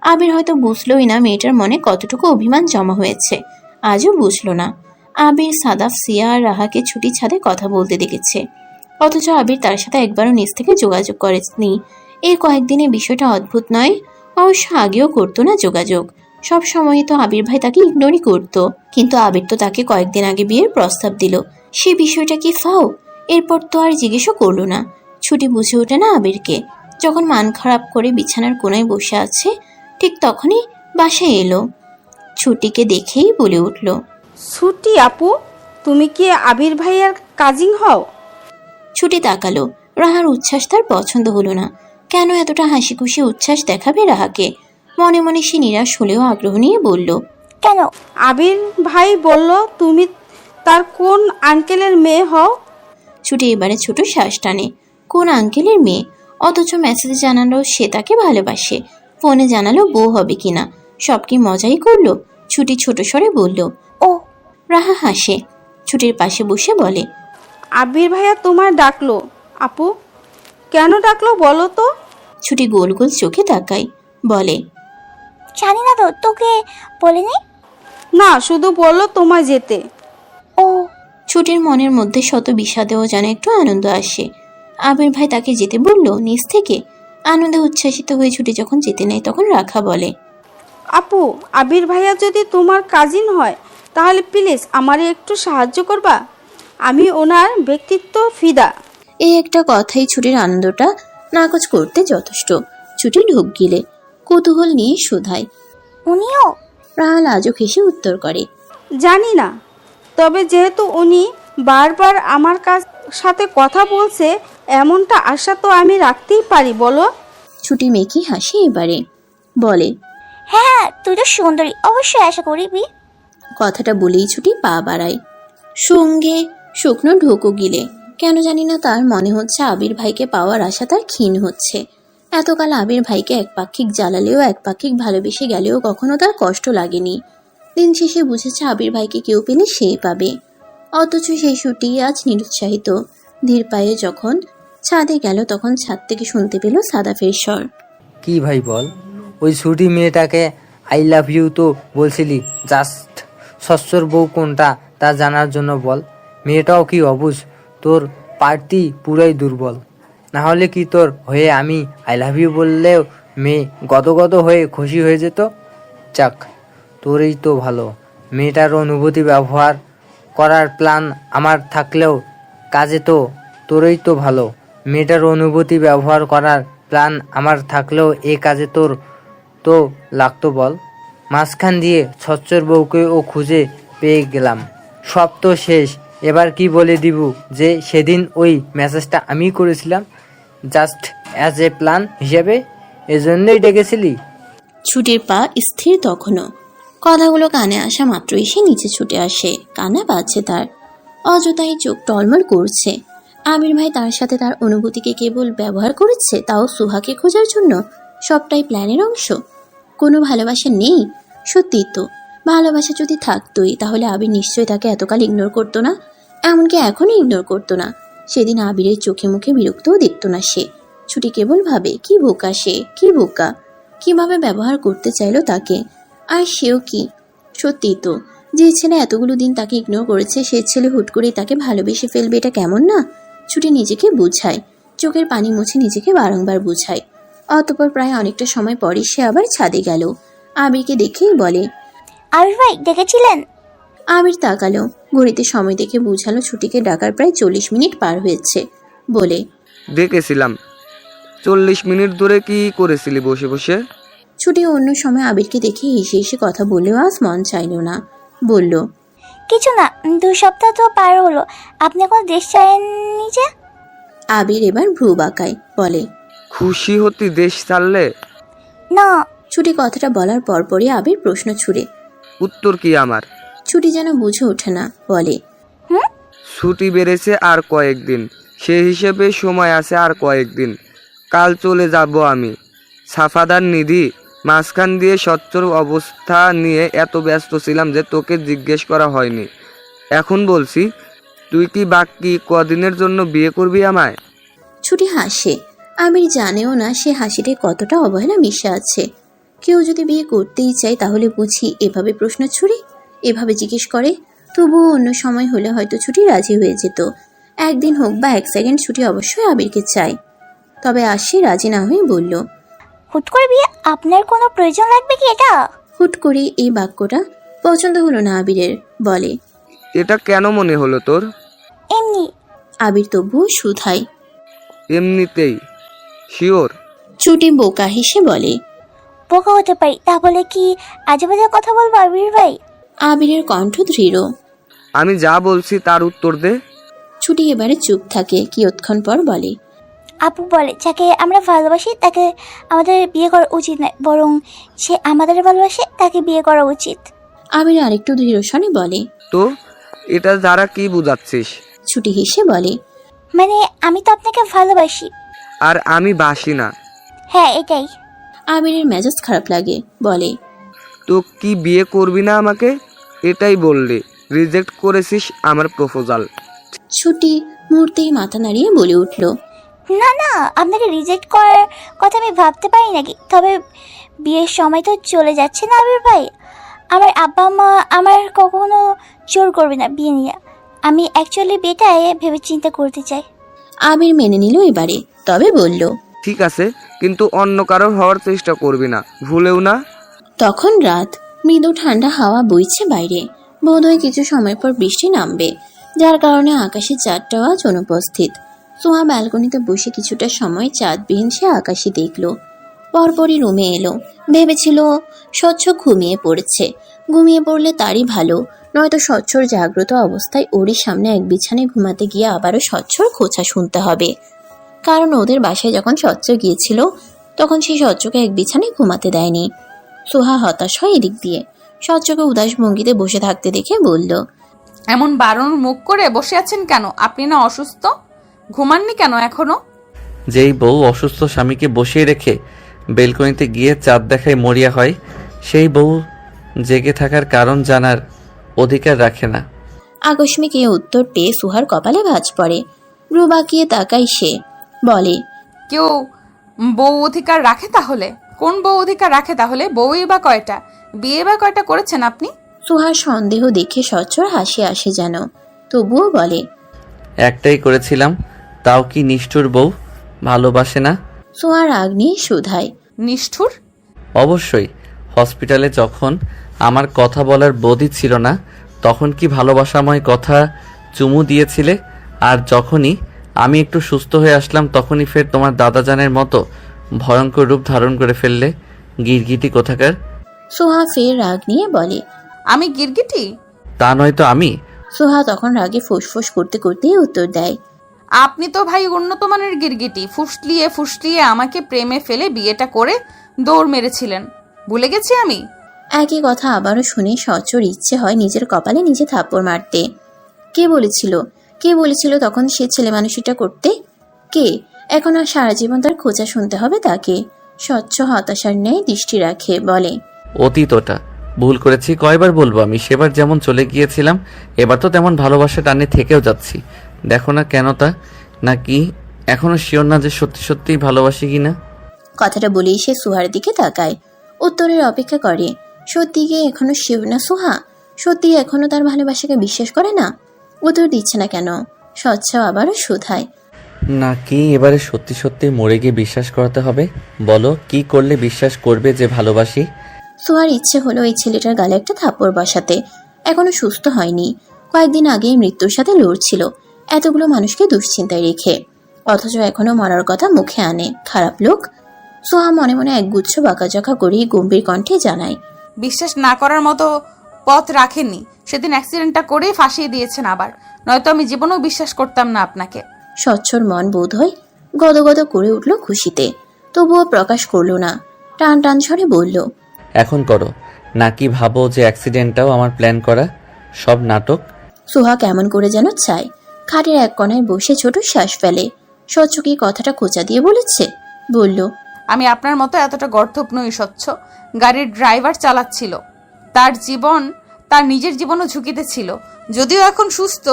আবির হয়তো বুঝলোই না মেয়েটার মনে কতটুকু অভিমান জমা হয়েছে, আজও বুঝলো না। আবির সাদাফ, সিয়া আর রাহাকে ছুটির ছাদে কথা বলতে দেখেছে, অথচ আবির তার সাথে একবারও নিজ থেকে যোগাযোগ করেনি। এই কয়েকদিনে বিষয়টা অদ্ভুত নয়? অবশ্য আগেও করতো না যোগাযোগ। সব সময় তো আবির ভাই তাকে ইগনোরই করতো, কিন্তু আবির তো তাকে কয়েকদিন আগে বিয়ের প্রস্তাব দিল। সে বিষয়টা কি ফাও? এরপর তো আর জিজ্ঞেসও করলো না। ছুটি বুঝে ওঠে না আবিরকে। যখন মান খারাপ করে বিছানার কোনায় বসে আছে, ঠিক তখনই বাসায় এলো। ছুটিকে দেখেই বলে উঠল, ছুটি আপু, তুমি কি আবির ভাইয়ার কাজিন হও? ছুটি তাকালো। রাহার উচ্ছ্বাস তার পছন্দ হলো না। কেন এতটা হাসি খুশি উচ্ছ্বাস দেখাবে রাহাকে? মনে মনে সে নিরাশ হলেও আগ্রহ নিয়ে বলল, কেন? আবির ভাই বলল তুমি তার কোন আঙ্কেলের মেয়ে হও। ছুটি এবারে ছোট শ্বাস টানে। কোন আঙ্কেলের মেয়ে? অথচ মেসেজে জানালো সে তাকে ভালোবাসে, ফোনে জানালো বউ হবে কিনা। সব কি মজাই করলো? ছুটি ছোট স্বরে বলল, ও। রাহা হাসে। ছুটির পাশে বসে বলে, আবির ভাইয়া তোমায় ডাকলো আপু, কেন ডাকলো বলো তো? ছুটি গোল গোল চোখে তাকায়, বলে, জানি না তো, তোকে বলেনি? না, শুধু বললো তোমায় যেতে। ও। ছুটির মনের মধ্যে শত বিষাদেও যেন একটু আনন্দ আসে। আবির ভাই তাকে যেতে বলল নিজ থেকে। আনন্দে উচ্ছ্বাসিত হয়ে ছুটি যখন যেতে নেয় তখন রাখা বলে, আপু, আবির ভাইয়া যদি তোমার কাজিন হয় তাহলে প্লিজ আমারে একটু সাহায্য করবা, আমি ওনার ব্যক্তিত্ব ফিদা। এই একটা কথাই ছুটির আনন্দটা নাকচ করতে যথেষ্ট। ছুটি ঢোক গিলে কৌতূহল নিয়ে শোধায়, উনিও? রাহা লাজুক হেসে উত্তর করে। জানি না, তবে যেহেতু উনি বারবার আমার সাথে কথা বলছে, এমনটা আশা তো আমি রাখতেই পারি, বলো? ছুটি মেকি হাসে এবারে, বলে, হ্যাঁ, তুই তো সুন্দরী, অবশ্যই আশা করবি। কথাটা বলেই ছুটি পা বাড়ায়, সঙ্গে শুকনো ঢোকো গিলে। কেন জানি না তার মনে হচ্ছে আবির ভাইকে পাওয়ার আশা তার ক্ষীণ হচ্ছে। এতকাল আবির ভাইকে একপাক্ষিক জ্বালালেও একপাক্ষিক ভালোবেসে গেলেও কখনো তার কষ্ট লাগেনি। দিন শেষে বুঝেছে আবির ভাইকে কেউ পেলে সেই পাবে। অথচ সেই ছুটি আজ নিরুৎসাহিত। ধীর পায়ে যখন ছাদে গেল তখন ছাদ থেকে শুনতে পেল সাদাফের স্বর। কি ভাই বল, ওই ছুটি মেয়েটাকে আই লাভ ইউ তো বলছিলি, জাস্ট শ্বশুর বউ কোনটা তা জানার জন্য বল। মেয়েটাও কি অবুঝ, তোর পার্টি পুরাই দুর্বল। না হলে কি তোর হয়ে আমি আই লাভ ইউ বললেও মেয়ে গদগদ হয়ে খুশি হয়ে যেত? যাক, তোরই তো ভালো। মেয়েটার অনুভূতি ব্যবহার করার প্ল্যান আমার থাকলেও কাজে তো তোরই তো ভালো। মেয়েটার অনুভূতি ব্যবহার করার প্ল্যান আমার থাকলেও এ কাজে তোর তো লাগতো বল। মাঝখান দিয়ে ছচ্চর বউকে ও খুঁজে পেয়ে গেলাম, সব তো শেষ। এবার কি বলে দিব যে সেদিন ওই মেসেজটা আমি করেছিলাম জাস্ট অ্যাজ এ প্ল্যান হিসেবে, এজন্যই ডেকেছিলি? ছুটির পা স্থির তখনও। কথাগুলো কানে আসা মাত্রই সে নিচে ছুটে আসে, কান্না পাচ্ছে তার। অযথাই চোখ টলমল করছে। আবির ভাই তার সাথে তার অনুভূতিকে কেবল ব্যবহার করেছে, তাও সুহাকে খোঁজার জন্য। সবটাই প্ল্যানের অংশ। কোনো ভালোবাসা নেই? সত্যি তো, ভালোবাসা যদি থাকতোই তাহলে আবির নিশ্চয়ই তাকে এতকাল ইগনোর করতো না, এমনকি এখনই ইগনোর করতো না। সেদিন আবিরের চোখে মুখে বিরক্তও দেখতো না সে। ছুটি কেবল ভাবে, কি বোকা সে, কি বোকা, কিভাবে ব্যবহার করতে চাইলো তাকে। আর সেও কি, সত্যিই তো, যে ছেলে এতগুলো দিন তাকে ইগনোর করেছে সে ছেলে হুট করেই তাকে ভালোবেসে ফেলবে, এটা কেমন না? ছুটি নিজেকে বুঝায়, চোখের পানি মুছে নিজেকে বারংবার বুঝায়। অতঃপর প্রায় অনেকটা সময় পরে সে আবার ছাদে গেল। আবিরকে দেখেই বলে, আবির ভাই ডেকেছিলেন? আবির তাকালো, ঘড়িতে সময় দেখে বুঝালো ছুটিকে ডাকার প্রায় 40 মিনিট পার হয়েছে। বলে, দেখেছিলাম। 40 মিনিট ধরে কি করেছিলি বসে বসে? ছুটি অন্য সময় আবিরকে দেখে হেসে হেসে কথা বললেও আজ মন চাইল না। বলল, কিছু না, 2 সপ্তাহ তো পার হলো, আপনি কোনো দেশ চাইনি যে? আবির এবার ভ্রু বাঁকায়, বলে, খুশি হতি দেশ ছাড়লে? না। ছুটি কথাটা বলার পরপরই আবির প্রশ্ন ছুড়ে। উত্তর কি আমার? ছুটি যেন বুঝে ওঠে না, বলে, ছুটি বেড়েছে আর কয়েকদিন, সে হিসেবে সময় আছে আর কয়েকদিন। কাল চলে যাব আমি। সাফাদার নিধি, মাঝখান দিয়ে সচ্চর অবস্থা নিয়ে এত ব্যস্ত ছিলাম যে তোকে জিজ্ঞেস করা হয়নি। এখন বলছি, তুই কি বাকি কদিনের জন্য বিয়ে করবি আমায়? ছুটি হাসে। আবির জানেও না সে হাসিতে কতটা অবহেলা মিশে আছে। কেউ যদি বিয়ে করতেই চায় তাহলে বুঝি এভাবে প্রশ্ন ছুড়ে, এভাবে জিজ্ঞেস করে। তবুও অন্য সময় হলে হয়তো ছুটি রাজি হয়ে যেত। একদিন হোক বা 1 সেকেন্ড, ছুটি অবশ্যই আবিরকে চায়। তবে আজ সে রাজি না হয়ে বলল, হুট করে বিয়ে আপনার কোনো প্রয়োজন লাগবে কি এটা? হুট করে এই বাক্যটা পছন্দ হলো না আবিরের। বলে, এটা কেন মনে হলো তোর? এমনি। আবির তবুও শুধায়, এমনিতেই? শিওর? ছুটি বোকা হেসে বলে, বোকা হতে পারি, তা বলে কি আজে বাজে কথা বলবো আবির ভাই? আবিরের কণ্ঠ দৃঢ়। আমি যা বলছি তার উত্তর দে। ছুটি এবারে চুপ থাকে, কিয়ৎক্ষণ পর বলে, আপু বলে যাকে আমরা ভালোবাসি তাকে আমাদের বিয়ে করা উচিত নয়, বরং সে আমাদের ভালোবাসে তাকে বিয়ে করা উচিত। আবির আরেকটু দৃঢ় স্বরে বলে, তো এটা দ্বারা কি বুঝাচ্ছিস? ছুটি হেসে বলে, মানে আমি তো আপনাকে ভালোবাসি। আর আমি বাসি না। হ্যাঁ, এটাই। আবিরের মেজাজ খারাপ লাগে, বলে, তো কি বিয়ে করবি না আমাকে? এটাই বললি, রিজেক্ট করেছিস আমার প্রপোজাল। ছুটি মুহূর্তেই মাথা নাড়িয়ে বলে উঠল, না না, আপনাকে রিজেক্ট করার কথা আমি ভাবতে পারি নাকি? তবে বিয়ের সময় তো চলে যাচ্ছে না আবির ভাই। আমার আব্বা মা আমার কখনো জোর করবে না বিয়ে নিয়ে। আমি অ্যাকচুয়ালি বিয়েটায় ভেবে চিন্তা করতে চাই। আবির মেনে নিল এবারে, তবে বলল, ঠিক আছে, কিন্তু অন্য কারোর হওয়ার চেষ্টা করবি না, ভুলেও না। তখন রাত, মৃদু ঠান্ডা হাওয়া বইছে বাইরে। বোধহয় কিছু সময় পর বৃষ্টি নামবে, যার কারণে আকাশে চাঁদটাও আজ অনুপস্থিত। সোহা ব্যালকনিতে বসে কিছুটা সময় চাঁদবিহীন সে আকাশে দেখল। পরপরই রুমে এলো। ভেবেছিল স্বচ্ছ ঘুমিয়ে পড়েছে, ঘুমিয়ে পড়লে তারই ভালো, নয়তো স্বচ্ছর জাগ্রত অবস্থায় ওরই সামনে এক বিছানায় ঘুমাতে গিয়ে আবারও স্বচ্ছর খোঁচা শুনতে হবে। কারণ ওদের বাসায় যখন স্বচ্ছ গিয়েছিল তখন সেই স্বচ্ছকে এক বিছানায় ঘুমাতে দেয়নি। সোহা হতাশ হয় এদিক দিয়ে, স্বচ্ছকে উদাস ভঙ্গিতে বসে থাকতে দেখে বলল, এমন বারণ মুখ করে বসে আছেন কেন? আপনি না অসুস্থ? ঘুমাননি কেন এখনো? যেই বউ অসুস্থ স্বামীকে বসিয়ে রেখে বেলকনিতে গিয়ে চাঁদ দেখায় মরিয়া হয়, সেই বউ জেগে থাকার কারণ জানার অধিকার রাখে না। আকস্মিক এই উত্তর পেয়ে সুহার কপালে ভাঁজ পড়ে। ভ্রু বাঁকিয়ে তাকায় সে, বলে, কেউ বউ অধিকার রাখে তাহলে? কোন বউ অধিকার রাখে তাহলে? বউই বা কয়টা? বিয়ে বা কয়টা করেছেন আপনি? সুহার সন্দেহ দেখে স্বচ্ছর হাসি আসে যেন, তবুও বলে, একটাই করেছিলাম, তাও কি নিষ্ঠুর বউ ভালোবাসে না? সুহার রাগ নিয়ে শুধায়, নিষ্ঠুর? অবশ্যই। হসপিটালে যখন আমার কথা বলার বোধই ছিল না তখন কি ভালোবাসাময় কথা চুমু দিয়েছিলে, আর যখনই আমি একটু সুস্থ হয়ে আসলাম তখনই ফের তোমার দাদাজানের মতো ভয়ঙ্কর রূপ ধারণ করে ফেললে। গিরগিটি কোথাকার। সুহা ফের রাগ নিয়ে বলে, আমি গিরগিটি? তা নয়তো আমি। সুহা তখন রাগে ফুসফুস করতে করতেই উত্তর দেয়, আপনি তো ভাই উন্নত মানের গিরগিটি। ফুসলিয়ে ফুসলিয়ে আমাকে প্রেমে ফেলে বিয়েটা করে দৌড় মেরেছিলেন, ভুলে গেছি আমি। একই কথা আবারও শুনে স্বচ্ছর ইচ্ছে হয় নিজের কপালে নিজে থাপ্পড় মারতে। কে বলেছিল তখন সে ছেলে মানুষিটা করতে? কে? এখন আর সারা জীবন তার খোঁচা শুনতে হবে তাকে? স্বচ্ছ হতাশার ন্যায় দৃষ্টি রাখে, বলে, অতীত ওটা, ভুল করেছি কয়বার বলবো আমি। সেবার যেমন চলে গিয়েছিলাম এবার তো তেমন ভালোবাসা টানে থেকেও যাচ্ছি। দেখো না কেন তা, নাকি এখনো শিওর না যে সত্যি সত্যিই ভালোবাসি কিনা? কথাটা বলেই সে সুহার দিকে তাকায়, উত্তরের অপেক্ষা করে। সত্যি গিয়ে এখনো শিব না সুহা? সত্যি এখনো তার ভালোবাসাকে বিশ্বাস করে না? উত্তর দিচ্ছে না কেন? স্বচ্ছ আবারও শুধায়, নাকি এবারে সত্যি সত্যি মরে গিয়ে বিশ্বাস করাতে হবে? বলো, কি করলে বিশ্বাস করবে যে ভালোবাসি? সুহার ইচ্ছে হলো এই ছেলেটার গালে একটা থাপ্পড় বসাতে। এখনো সুস্থ হয়নি, কয়েকদিন আগেই মৃত্যুর সাথে লড়ছিল, এতগুলো মানুষকে দুশ্চিন্তায় রেখে, অথচ এখনো মরার কথা মুখে আনে। খারাপ লোক। সোহা মনে মনে একগুচ্ছ বাঁকাঝাঁকা করেই গম্ভীর কণ্ঠে জানায়, বিশ্বাস না করার মতো পথ রাখেননি। সেদিন অ্যাক্সিডেন্টটা করেই ফাঁসিয়ে দিয়েছেন আবার, নয়তো আমি জীবনেও বিশ্বাস করতাম না আপনাকে। স্বচ্ছর মন বোধ হয় গদগদ করে উঠল খুশিতে, তবুও প্রকাশ করল না। টান টান স্বরে বলল, এখন করো, নাকি ভাবো যে অ্যাক্সিডেন্টটাও আমার প্ল্যান করা সব নাটক? সোহা কেমন করে যেন চায়, খাটের এক কোণায় বসে ছোট শ্বাস ফেলে। স্বচ্ছ কি কথাটা খোঁচা দিয়ে বলেছে? বলল, আমি আপনার মতো এতটা গর্ধব নই স্বচ্ছ। গাড়ির ড্রাইভার চালাচ্ছিল, তার নিজের জীবনও ঝুঁকিতে ছিল। যদিও এখন সুস্থ,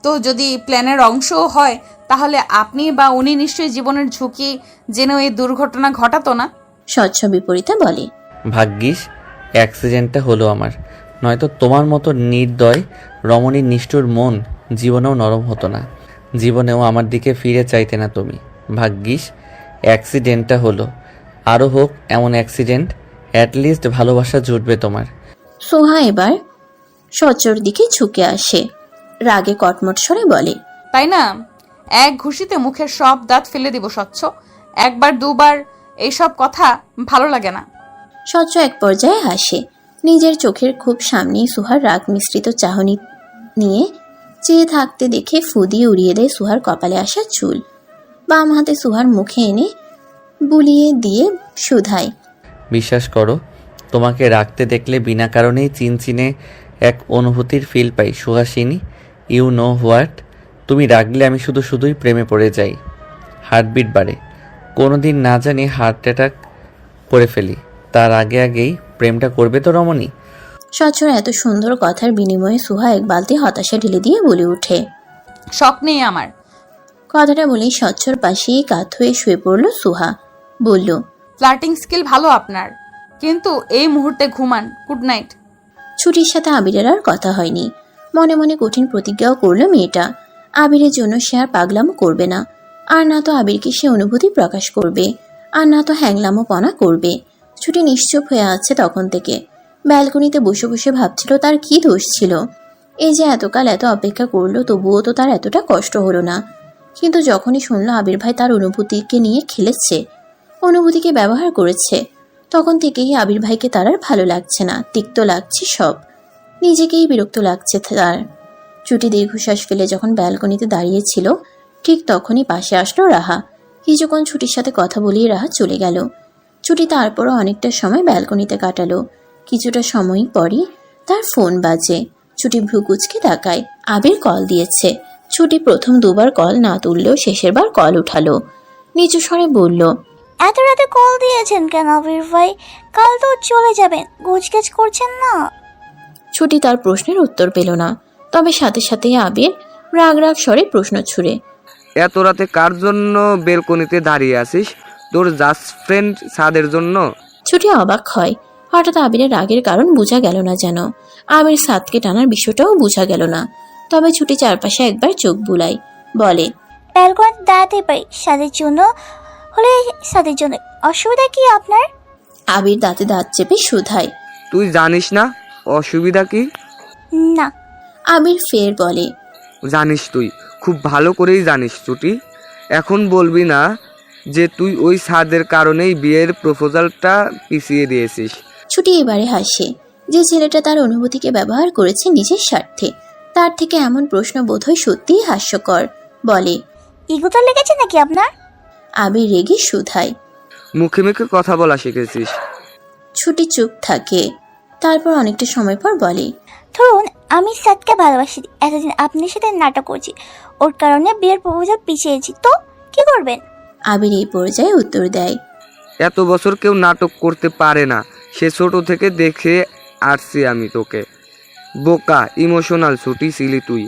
তো যদি প্ল্যানের অংশও হয় তাহলে আপনি বা উনি নিশ্চয়ই জীবনের ঝুঁকি জেনেও এই দুর্ঘটনা ঘটাতো না। স্বচ্ছ বিপরীতে বলে, ভাগ্যিস অ্যাক্সিডেন্টটা হলো আমার, নয়তো তোমার মতো নির্দয় রমণীর নিষ্ঠুর মন জীবনেও নরম হতো না, জীবনেও আমার দিকে ফিরে চাইতে না তুমি। ভাগ্যিস অ্যাক্সিডেন্টটা হলো, আরও হোক এমন অ্যাক্সিডেন্ট, অ্যাটলিস্ট ভালোবাসা জুটবে তোমার। সোহা এবার স্বচ্ছর দিকে ঝুঁকে আসে, রাগে কটমট স্বরে বলে, তাই না? এক ঘুষিতে মুখের সব দাঁত ফেলে দিব স্বচ্ছ। একবার দুবার এইসব কথা ভালো লাগে না। স্বচ্ছ এক পর্যায়ে হাসে, নিজের চোখের খুব সামনেই সুহার রাগ মিশ্রিত চাহনি নিয়ে চেয়ে থাকতে দেখে ফু দিয়ে উড়িয়ে দেয় সুহার কপালে আসা চুল। বাম হাতে সুহার মুখে এনে বুলিয়ে দিয়ে শুধায়, বিশ্বাস করো, তোমাকে রাখতে দেখলে বিনা কারণেই চিনচিনে এক অনুভূতির ফিল পাই সুহাসিনী। You know what? তুমি রাগলে আমি শুধুই প্রেমে পড়ে যাই, হার্টবিট বাড়ে, কোনোদিন না জানি হার্ট অ্যাটাক করে ফেলি। তার আগেই প্রেমটা করবে তো রমণী? স্বচ্ছর এত সুন্দর কথার বিনিময়ে সুহা এক বালতি হতাশা ঢেলে দিয়ে বলে ওঠে, শখ নেই আমার। কথাটা বলেই স্বচ্ছর পাশেই কাত হয়ে শুয়ে পড়ল সুহা। বলল, ফ্লার্টিং স্কিল ভালো আপনার, কিন্তু এই মুহূর্তে ঘুমান। Good night. ছুটির সাথে আবিরের আর কথা হয়নি। মনে মনে কঠিন প্রতিজ্ঞাও করলো মেয়েটা, আবিরের জন্য সে আর পাগলামো করবে না, আর না তো আবিরকে সে অনুভূতি প্রকাশ করবে, আর না তো হ্যাংলামো পনা করবে। ছুটি নিশ্চুপ হয়ে আছে তখন থেকে, ব্যালকনিতে বসে বসে ভাবছিল তার কি দোষ ছিল। এই যে এতকাল এত অপেক্ষা করলো, তবুও তো তার এতটা কষ্ট হলো না। কিন্তু যখনই শুনলো আবির ভাই তার অনুভূতিকে নিয়ে খেলেছে, অনুভূতিকে ব্যবহার করেছে। তখন থেকেই আবির ভাইকে তার আর ভালো লাগছে না, তিক্ত লাগছে সব, নিজেকেই বিরক্ত লাগছে তার। ছুটি দীর্ঘশ্বাস ফেলে যখন ব্যালকনিতে দাঁড়িয়েছিল, ঠিক তখনই পাশে আসলো রাহা। কিছুক্ষণ ছুটির সাথে কথা বলিয়ে রাহা চলে গেল। ছুটি তারপরও অনেকটা সময় ব্যালকনিতে কাটালো। কিছুটা সময় পরই তার ফোন বাজে। ছুটি ভ্রু কুঁচকে তাকায়, আবির কল দিয়েছে। ছুটি প্রথম দুবার কল না তুললেও শেষের বার কল উঠালো। নিচু স্বরে বলল, এত রাতে কল দিয়েছেন কেন আবির ভাই? কাল তো চলে যাবেন, গোছগাছ করছেন না? ছুটি তার প্রশ্নের উত্তর পেল না, তবে সাথে সাথে আবির রাগ রাগ স্বরে প্রশ্ন ছুড়ে, এত রাতে কার জন্য বেলকনিতে দাঁড়িয়ে আছিস? তোর জাস্ট ফ্রেন্ড সাদের জন্য? ছুটি অবাক হয়। হঠাৎ আবিরের রাগের কারণ বোঝা গেল না যেন। আবির সাদকে টানার বিষয়টাও বোঝা গেল না। তবে ছুটি চারপাশে একবার চোখ বুলায়, বলে, ব্যালকনিতে দাঁড়াতে পারি সাদের জন্য হলে সাদের জন্য, অসুবিধা কি আপনার? আবির দাঁতে দাঁত চেপে শুধায়, তুই জানিস না অসুবিধা কি? না। আবির ফের বলে, জানিস, তুই খুব ভালো করেই জানিস ছুটি। এখন বলবি না যে তুই ওই সাদের কারণেই বিয়ের প্রপোজালটা পিছিয়ে দিয়েছিস। ছুটি এবারে হাসে। যে ছেলেটা তার অনুভূতিকে ব্যবহার করেছে নিজের স্বার্থে, তার থেকে এমন প্রশ্ন বোধহয় সত্যিই হাস্যকর। বলে, ইগোটা লেগেছে নাকি আপনার? আবির রেগে শুধায়, মুখে মুখে কথা বলা শিখেছিস? ছুটি চুপ থাকে। তারপর অনেকটা সময় পর বলে, ধরুন আমি সাদকে ভালোবাসি, এতদিন আপনার সাথে নাটক করছি, ওর কারণে বিয়ের প্রপোজাল পিছিয়েছি, তো কি করবেন? আবির এই পর্যায়ে উত্তর দেয়, এত বছর কেউ নাটক করতে পারে না, সে ছোট থেকে দেখে আসছি আমি তোকে। বোকা ইমোশনাল ছুটি ছিলি তুই,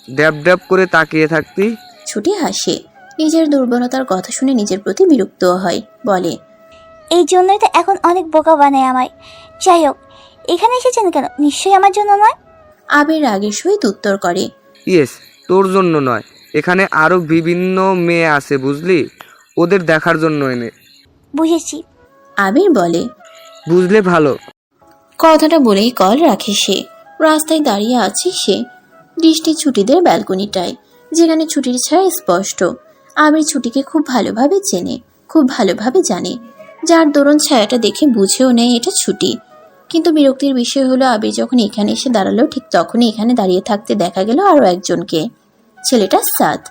ড্যাব ড্যাব করে তাকিয়ে থাকতি। ছুটি হাসে। নিজের দুর্বলতার কথা শুনে নিজের প্রতি বিরক্ত হয়। বলে, এই জন্যই তো এখন অনেক বোকা বানায় আমায়। যাই হোক, এখানে এসেছেন কেন? নিশ্চয়ই আমার জন্য নয়। আবির রাগের সহিত উত্তর করে, ইয়েস, তোর জন্য নয়, এখানে আরো বিভিন্ন মেয়ে আছে বুঝলি, ওদের দেখার জন্য এনে। বুঝেছি। আবির বলে, বুঝলে ভালো। কথাটা বলেই কল রাখে সে। রাস্তায় দাঁড়িয়ে আছে সে, দৃষ্টি ছুটিদের ব্যালকনিটায়, যেখানে ছুটির ছায়া স্পষ্ট। আবির ছুটিকে খুব ভালোভাবে চেনে, খুব ভালোভাবে জানে, যার দরুন ছায়াটা দেখে বুঝেও নেয় এটা ছুটি। কিন্তু বিরক্তির বিষয় হলো, আবির যখন এখানে এসে দাঁড়ালো, ঠিক তখনই এখানে দাঁড়িয়ে থাকতে দেখা গেল আরো একজনকে। ছেলেটা সাদ।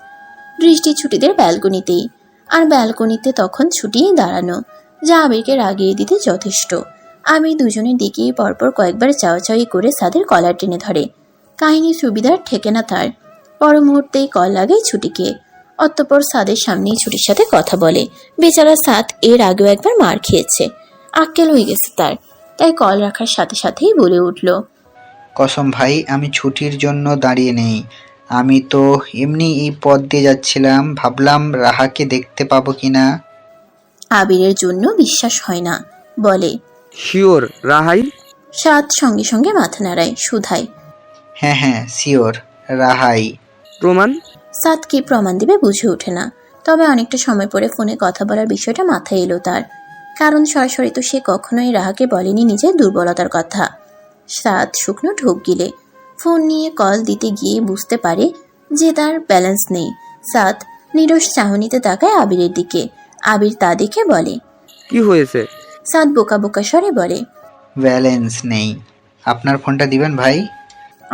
দৃষ্টি ছুটিদের ব্যালকনিতেই, আর ব্যালকনিতে তখন ছুটিই দাঁড়ানো, যা আবিরকে রাগিয়ে দিতে যথেষ্ট। আবির দুজনের দিকেই পরপর কয়েকবার চাওয়াচাওয়ি করে সাদের কলার টেনে ধরে। কাহিনী সুবিধার ঠেকে না তার। পর মুহূর্তেই কল লাগে ছুটিকে। অতঃপর সাদের সামনেই ছুটির সাথে কথা বলে। বেচারা সাদ এর আগেও একবার মার খেয়েছে, আক্কেল হয়ে গেছে তার, তাই কল রাখার সাথে সাথেই বলে উঠল, কসম ভাই, আমি ছুটির জন্য দাঁড়িয়ে নেই। আমি তো এমনি এই পথ দিয়ে যাচ্ছিলাম, ভাবলাম রাহাকে দেখতে পাবো কিনা। আবিরের জন্য বিশ্বাস হয় না, বলে, শিওর রাহাই? সাদ সঙ্গে সঙ্গে মাথা নাড়ায়, শুধায়, হ্যাঁ হ্যাঁ শিওর, রাহাই। প্রমাণ? সাদ কি প্রমাণ দিবে বুঝে ওঠে না। তবে অনেকটা সময় পরে ফোনে কথা বলার বিষয়টা মাথায় এলো তার, কারণ সরাসরি তো সে কখনোই রাহাকে বলেনি নিজের দুর্বলতার কথা। সাদ শুকনো ঢোক গিলে ফোন নিয়ে কল দিতে গিয়ে বুঝতে পারে যে তার ব্যালেন্স নেই। সাদ নিরস চাহনিতে তাকায় আবিরের দিকে। আবির তা দেখে বলে, কি হয়েছে? সাদ বোকা বোকা স্বরে বলে, ব্যালেন্স নেই। আপনার ফোনটা দিবেন ভাই।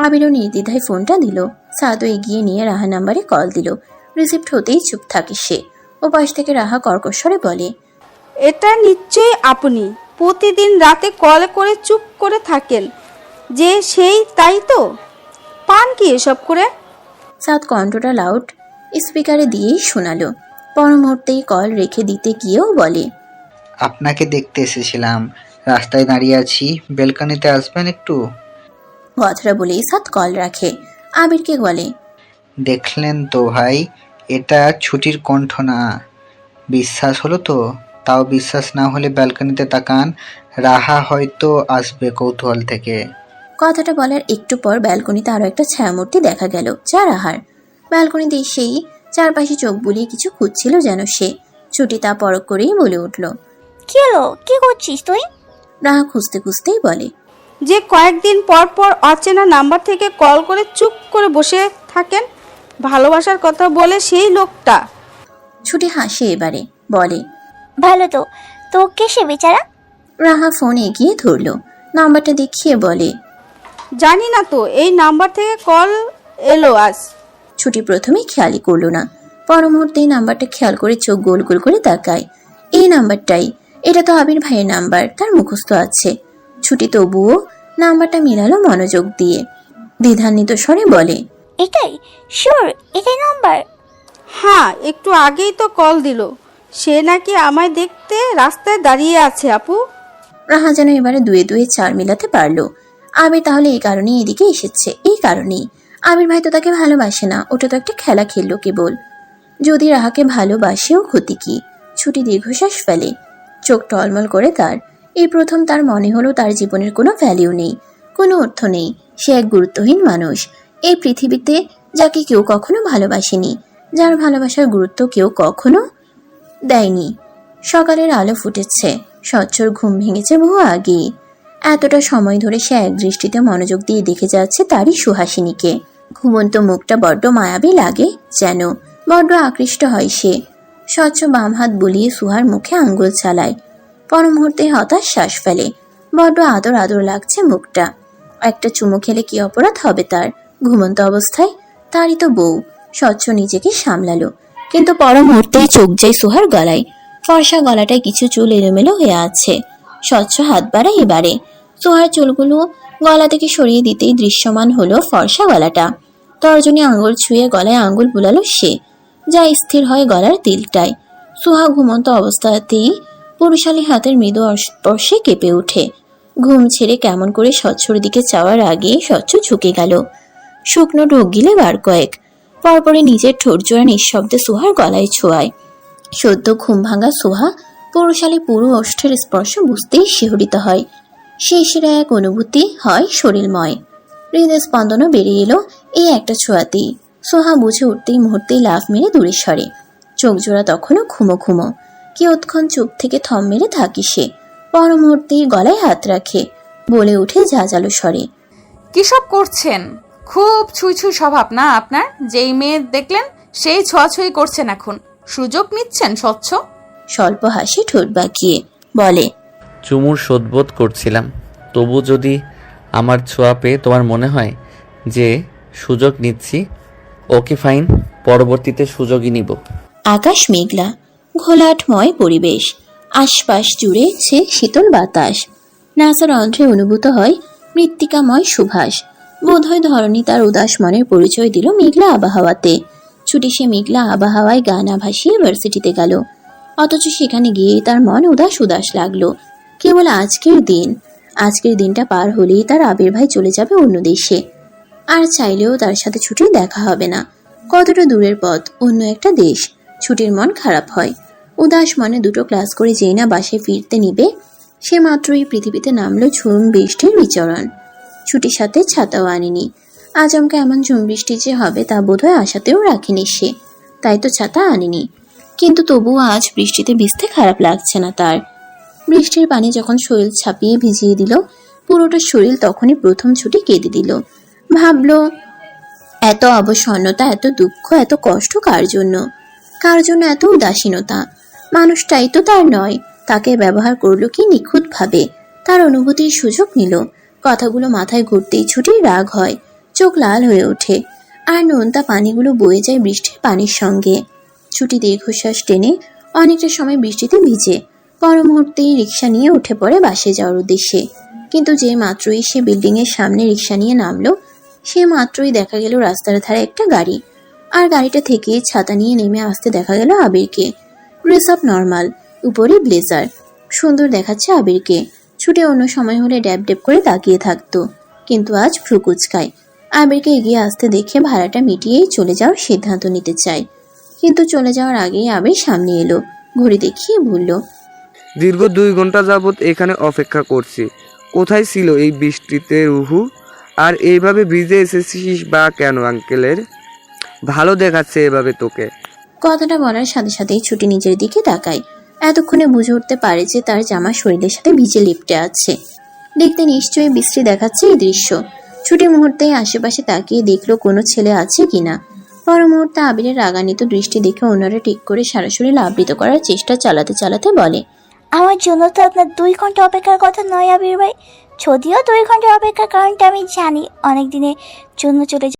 আবিরও নির্দ্বিধায় ফোনটা দিল। সাদও এগিয়ে নিয়ে রাহা নাম্বারে কল দিল। রিসিপ্ট হতেই চুপ থাকে সে। ও পাশ থেকে রাহা কর্কশ্বরে বলে, এটা নিশ্চয়ই আপনি প্রতিদিন রাতে কল করে চুপ করে থাকেন যে সেই, তাই তো? পান কি এসব করে? সাদ কণ্ঠটা লাউড স্পিকারে দিয়েই শোনালো। পর মুহূর্তেই কল রেখে দিতে গিয়েও বলে, আপনাকে দেখতে এসেছিলাম, রাস্তায় দাঁড়িয়ে আছি, বেলকনিতে আসবেন একটু? কথাটা বলেই সাদ কল রাখে। আবিরকে বলে, দেখলেন তো ভাই, এটা ছুটির কণ্ঠ না। বিশ্বাস হলো তো? তাও বিশ্বাস না হলে ব্যালকনিতে তাকান, রাহা হয়তো আসবে কৌতূহল থেকে। কথাটা বলার একটু পর ব্যালকনিতে আরো একটা ছায়ামূর্তি দেখা গেল, যা রাহার। ব্যালকনিতে এসেই চারপাশে চোখ বুলিয়ে কিছু খুঁজছিল যেন সে। ছুটি তা পরখ করেই বলে উঠল, কি হলো? কি করছিস তুই? রাহা খুঁজতে খুঁজতেই বলে, যে কয়েকদিন পর পর অচেনা নাম্বার থেকে কল করে চুপ করে বসে থাকেন, ভালোবাসার কথা বলে সেই লোকটা। ছুটি হাসে এবারে, বলে, ভালো তো। তো কে সে বেচারা? রাহা ফোন এগিয়ে ধরলো, নাম্বারটা দেখিয়ে বলে। জানি না তো, এই নাম্বার থেকে কল এলো আজ। ছুটি প্রথমে খেয়ালই করলো না, পর মুহূর্তেই নাম্বারটা খেয়াল করে চোখ গোল গোল করে তাকায়। এই নাম্বারটাই, এটা তো আবির ভাইয়ের নাম্বার, তার মুখস্থ আছে। ছুটি তবুও নাম্বারটা মিলালো মনোযোগ দিয়ে, দ্বিধান্বিত স্বরে বলে, এটাই শিওর? এটাই নাম্বার? হ্যাঁ, একটু আগেই তো কল দিল। সে নাকি আমায় দেখতে রাস্তায় দাঁড়িয়ে আছে আপু। রাহা যেন এবারে দুয়ে দুয়ে চার মিলাতে পারলো। আবির তাহলে এই কারণেই এদিকে এসেছে, এই কারণেই। আবির ভাই তো তাকে ভালোবাসে না, ওটা তো একটা খেলা খেললো কেবল। যদি রাহাকে ভালোবাসেও ক্ষতি কি? ছুটি দীর্ঘশ্বাস ফেলে, চোখ টলমল করে তার। এই প্রথম তার মনে হলো তার জীবনের কোনো ভ্যালিউ নেই, কোনো অর্থ নেই। সে এক গুরুত্বহীন মানুষ এই পৃথিবীতে, যাকে কেউ কখনো ভালোবাসেনি, যার ভালোবাসার গুরুত্ব কেউ কখনো দেয়নি। সকালের আলো ফুটেছে, স্বচ্ছর ঘুম ভেঙেছে বহু আগেই। এতটা সময় ধরে সে এক দৃষ্টিতে মনোযোগ দিয়ে দেখে যাচ্ছে তারই সুহাসিনীকে। ঘুমন্ত মুখটা বড্ড মায়াবী লাগে যেন, বড্ড আকৃষ্ট হয় সে। স্বচ্ছ বাম হাত বুলিয়ে সুহার মুখে আঙ্গুল চালায়, পর মুহূর্তে হতাশ শ্বাস ফেলে। বড্ড আদর আদর লাগছে মুখটা। একটা চুমু খেলে কি অপরাধ হবে তার? ঘুমন্ত অবস্থায় তারই তো বউ। স্বচ্ছ নিজেকে সামলালো, কিন্তু পর মুহূর্তেই চোখ যায় সুহার গলায়। ফর্সা গলাটায় কিছু চুল এলোমেলো হয়ে আছে। স্বচ্ছ হাত বাড়ায় এবারে, সুহার চুলগুলো গলা থেকে সরিয়ে দিতেই দৃশ্যমান হলো ফর্সা গলাটা। তর্জনী আঙ্গুল ছুঁয়ে গলায় আঙ্গুল বুলালো সে, যা স্থির হয় গলার তিলটায়। সুহা ঘুমন্ত অবস্থাতেই পুরুষালী হাতের মৃদু স্পর্শে কেঁপে ওঠে। ঘুম ছেড়ে কেমন করে স্বচ্ছর দিকে চাওয়ার আগে স্বচ্ছ ঝুঁকে গেল। শুকনো ঢোক গিলে বার কয়েক, পরপরে নিজের ঠোঁট জোড়া নিঃশব্দে সুহার গলায় ছোঁয়ায়। সদ্য ঘুম ভাঙা সুহা পুরুষালী পুরো ওষ্ঠের স্পর্শ বুঝতেই শিহরিত হয়। শেষের এক অনুভূতি হয় শরীরময়। হৃদয় স্পন্দনও বেড়ে এলো এই একটা ছোঁয়াতেই। সোহা বুঝে উঠতেই মুহূর্তেই লাফ মেরে দূরে সরে। চোখ জোড়া তখনও ঘুমো ঘুমো। কিয়ৎক্ষণ চুপ থেকে থম মেরে থাকি সে, পর মুহূর্তেই গলায় হাত রাখে, বলে উঠে ঝাঁঝালো স্বরে, কিসব করছেন? খুব ছুঁই ছুঁই স্বভাব না আপনার? যেই মেয়ে দেখলেন সেই ছোঁয়াছুঁই করছেন এখন, সুযোগ নিচ্ছেন স্বচ্ছ। স্বল্প হাসি ঠোঁট বাঁকিয়ে বলে, চুমুর শোধবোধ করছিলাম, তবু যদি আমার ছোঁয়া পেয়ে তোমার মনে হয় যে সুযোগ নিচ্ছি, ওকে ফাইন, পরবর্তীতে সুযোগই নিব। আকাশ মেঘলা, ঘোলাটময় পরিবেশ, আশপাশ জুড়ে ছে শীতল বাতাস। নাসার অন্ধ্রে অনুভূত হয় মৃত্তিকাময় সুভাষ। বোধহয় ধরণী তার উদাস মনের পরিচয় দিল মেঘলা আবহাওয়াতে। ছুটি সে মেঘলা আবহাওয়ায় গানা ভাসিয়ে ভার্সিটিতে গেল, অথচ সেখানে গিয়ে তার মন উদাস উদাস লাগলো। কেবল আজকের দিনটা পার হলেই তার আবির ভাই চলে যাবে অন্য দেশে, আর চাইলেও তার সাথে ছুটির দেখা হবে না। কতটা দূরের পথ, অন্য একটা দেশ। ছুটির মন খারাপ হয়। উদাস মনে দুটো ক্লাস করে যেই না বাসে ফিরতে নিবে, সে মাত্রই পৃথিবীতে নামলো ঝুম বৃষ্টির বিচরণ। ছুটির সাথে ছাতাও আনেনি। আচমকা এমন ঝুম বৃষ্টি যে হবে তা বোধহয় আশাতেও রাখেনি সে, তাই তো ছাতা আনেনি। কিন্তু তবুও আজ বৃষ্টিতে ভিজতে খারাপ লাগছে না তার। বৃষ্টির পানি যখন শরীর ছাপিয়ে ভিজিয়ে দিল, পুরোটা শরীর তখনই প্রথম ছুটি কেঁদে দিল। ভাবলো, এত অবসন্নতা, এত দুঃখ, এত কষ্ট কার জন্য? কার জন্য এত উদাসীনতা? মানুষটাই তো তার নয়, তাকে ব্যবহার করলো কি নিখুঁতভাবে। তার অনুভূতির সুযোগ নিল। কথাগুলো মাথায় ঘুরতেই ছুটির রাগ হয়, চোখ লাল হয়ে ওঠে, আর নোনতা পানিগুলো বয়ে যায় বৃষ্টির পানির সঙ্গে। ছুটি দীর্ঘশ্বাস টেনে অনেকটা সময় বৃষ্টিতে ভিজে, পর মুহূর্তেই রিক্সা নিয়ে উঠে পড়ে বাসে যাওয়ার উদ্দেশ্যে। কিন্তু যে মাত্রই সে বিল্ডিং এর সামনে রিক্সা নিয়ে নামলো, সে মাত্রই দেখা গেল রাস্তার ধারে একটা গাড়ি, আর গাড়িটা থেকে ছাতা নিয়ে নেমে আসতে দেখা গেল আবিরকে। ড্রেস আপ নর্মাল, উপরে ব্লেজার, সুন্দর দেখাচ্ছে আবিরকে। ছুটে অন্য সময় হলে ড্যাব ড্যাব করে তাকিয়ে থাকতো, কিন্তু আজ ভ্রু কুচকায়। আবিরকে এগিয়ে আসতে দেখে ভাড়াটা মিটিয়েই চলে যাওয়ার সিদ্ধান্ত নিতে চায়, কিন্তু চলে যাওয়ার আগেই আবির সামনে এলো, ঘড়ি দেখিয়ে বলল, দীর্ঘ 2 ঘন্টা যাবৎ এখানে অপেক্ষা করছি। কোথায় ছিল এই বৃষ্টিতে রুহু? আর এইভাবে ভিজে এসেছিস বা কেন আঙ্কেলের? ভালো দেখাচ্ছে এভাবে তোকে। কথাটা বলার সাথে সাথেই ছুটি নিজের দিকে তাকায়। এতক্ষণে বুঝে উঠতে পারে যে তার জামা শরীরের সাথে ভিজে লিপটে আছে। দেখতে নিশ্চয়ই বিশ্রী দেখাচ্ছে এই দৃশ্য। ছুটি মুহূর্তেই আশেপাশে তাকিয়ে দেখলো কোনো ছেলে আছে কিনা, পর মুহূর্তে আবিরের রাগান্বিত দৃষ্টি দেখে অন্যরা ঠিক করে সরাসরি আবৃত করার চেষ্টা চালাতে চালাতে বলে, আমার জন্য তো আপনার 2 ঘন্টা অপেক্ষার কথা নয় আবির ভাই। যদিও 2 ঘন্টার অপেক্ষার কারণটা আমি জানি, অনেক দিনের জন্য চলে